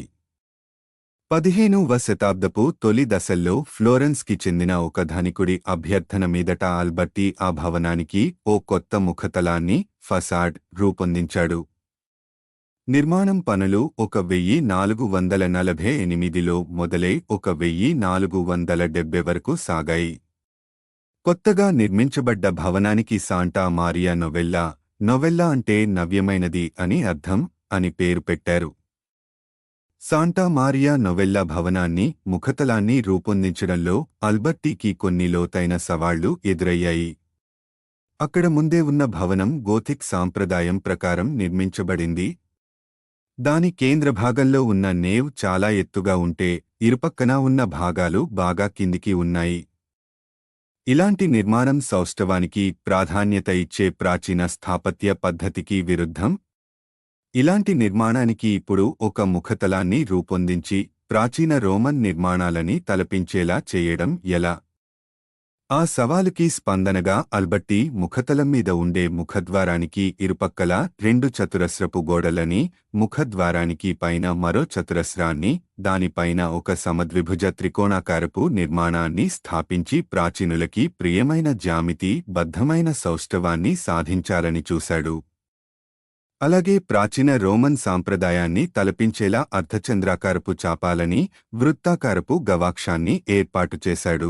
15వ శతాబ్దపు తొలి దశల్లో ఫ్లోరెన్స్కి చెందిన ఒక ధనికుడి అభ్యర్థన మీదట ఆల్బర్టీ ఆ భవనానికి ఓ కొత్త ముఖతలాన్ని, ఫసాడ్ రూపొందించాడు. నిర్మాణం పనులు 1448లో మొదలై 1470 వరకు సాగాయి. కొత్తగా నిర్మించబడ్డ భవనానికి సాంటా మారియా నొవెల్లా అంటే నవ్యమైనది అని అర్థం అని పేరు పెట్టారు. సాంటా మారియా నొవెల్లా భవనాన్ని, ముఖతలాన్ని రూపొందించడంలో ఆల్బర్టీకి కొన్ని లోతైన సవాళ్లు ఎదురయ్యాయి. అక్కడ ముందే ఉన్న భవనం గోథిక్ సాంప్రదాయం ప్రకారం నిర్మించబడింది. దాని కేంద్ర భాగంలో ఉన్న నేవ్ చాలా ఎత్తుగా ఉంటే, ఇరుపక్కన ఉన్న భాగాలు బాగా కిందికి ఉన్నాయి. ఇలాంటి నిర్మాణం సౌష్ఠవానికి ప్రాధాన్యత ఇచ్చే ప్రాచీన స్థాపత్య పద్ధతికి విరుద్ధం. ఇలాంటి నిర్మాణానికి ఇప్పుడు ఒక ముఖతలాన్ని రూపొందించి ప్రాచీన రోమన్ నిర్మాణాలని తలపించేలా చేయడం ఎలా? ఆ సవాలుకి స్పందనగా ఆల్బర్టీ ముఖతలం మీద ఉండే ముఖద్వారానికి ఇరుపక్కల 2 చతురస్రపు గోడలని, ముఖద్వారానికి పైన మరో చతురస్రాన్ని, దానిపైన ఒక సమద్విభుజ త్రికోణాకారపు నిర్మాణాన్ని స్థాపించి ప్రాచీనులకి ప్రియమైన జ్యామితి బద్ధమైన సౌష్ఠవాన్ని సాధించాలని చూశాడు. అలాగే ప్రాచీన రోమన్ సాంప్రదాయాన్ని తలపించేలా అర్ధచంద్రాకారపు చాపాలని, వృత్తాకారపు గవాక్షాన్ని ఏర్పాటు చేశాడు.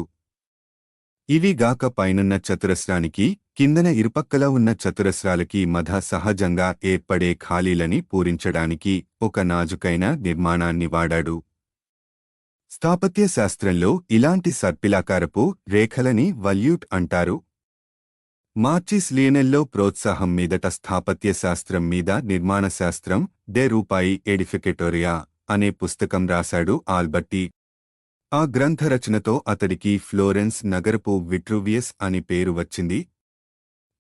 ఇవి గాక పైనున్న చతురస్రానికి కిందన ఇరుపక్కల ఉన్న చతురస్రాలకి మధ్య సహజంగా ఏర్పడే ఖాళీలని పూరించడానికి ఒక నాజుకైన నిర్మాణాన్ని వాడాడు. స్థాపత్య శాస్త్రంలో ఇలాంటి సర్పిలాకారపు రేఖలని వల్యూట్ అంటారు. మార్చిస్ లియనెల్లో ప్రోత్సాహం మీదట స్థాపత్య శాస్త్రం మీద నిర్మాణ శాస్త్రం డే రూపాయి ఎడిఫికేటోరియా అనే పుస్తకం రాశాడు ఆల్బర్టి. ఆ గ్రంథ రచనతో అతడికి ఫ్లోరెన్స్ నగరపు విట్రూవియస్ అని పేరు వచ్చింది.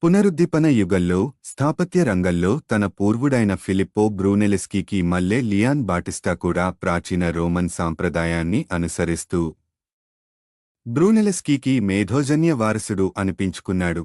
పునరుద్దీపన యుగంలో స్థాపత్య రంగంలో తన పూర్వుడైన ఫిలిప్పో బ్రూనెలెస్కీకి మల్లె లియాన్ బాటిస్టా కూడా ప్రాచీన రోమన్ సాంప్రదాయాన్ని అనుసరిస్తూ బ్రూనెలెస్కీకి మేధోజన్య వారసుడు అనిపించుకున్నాడు.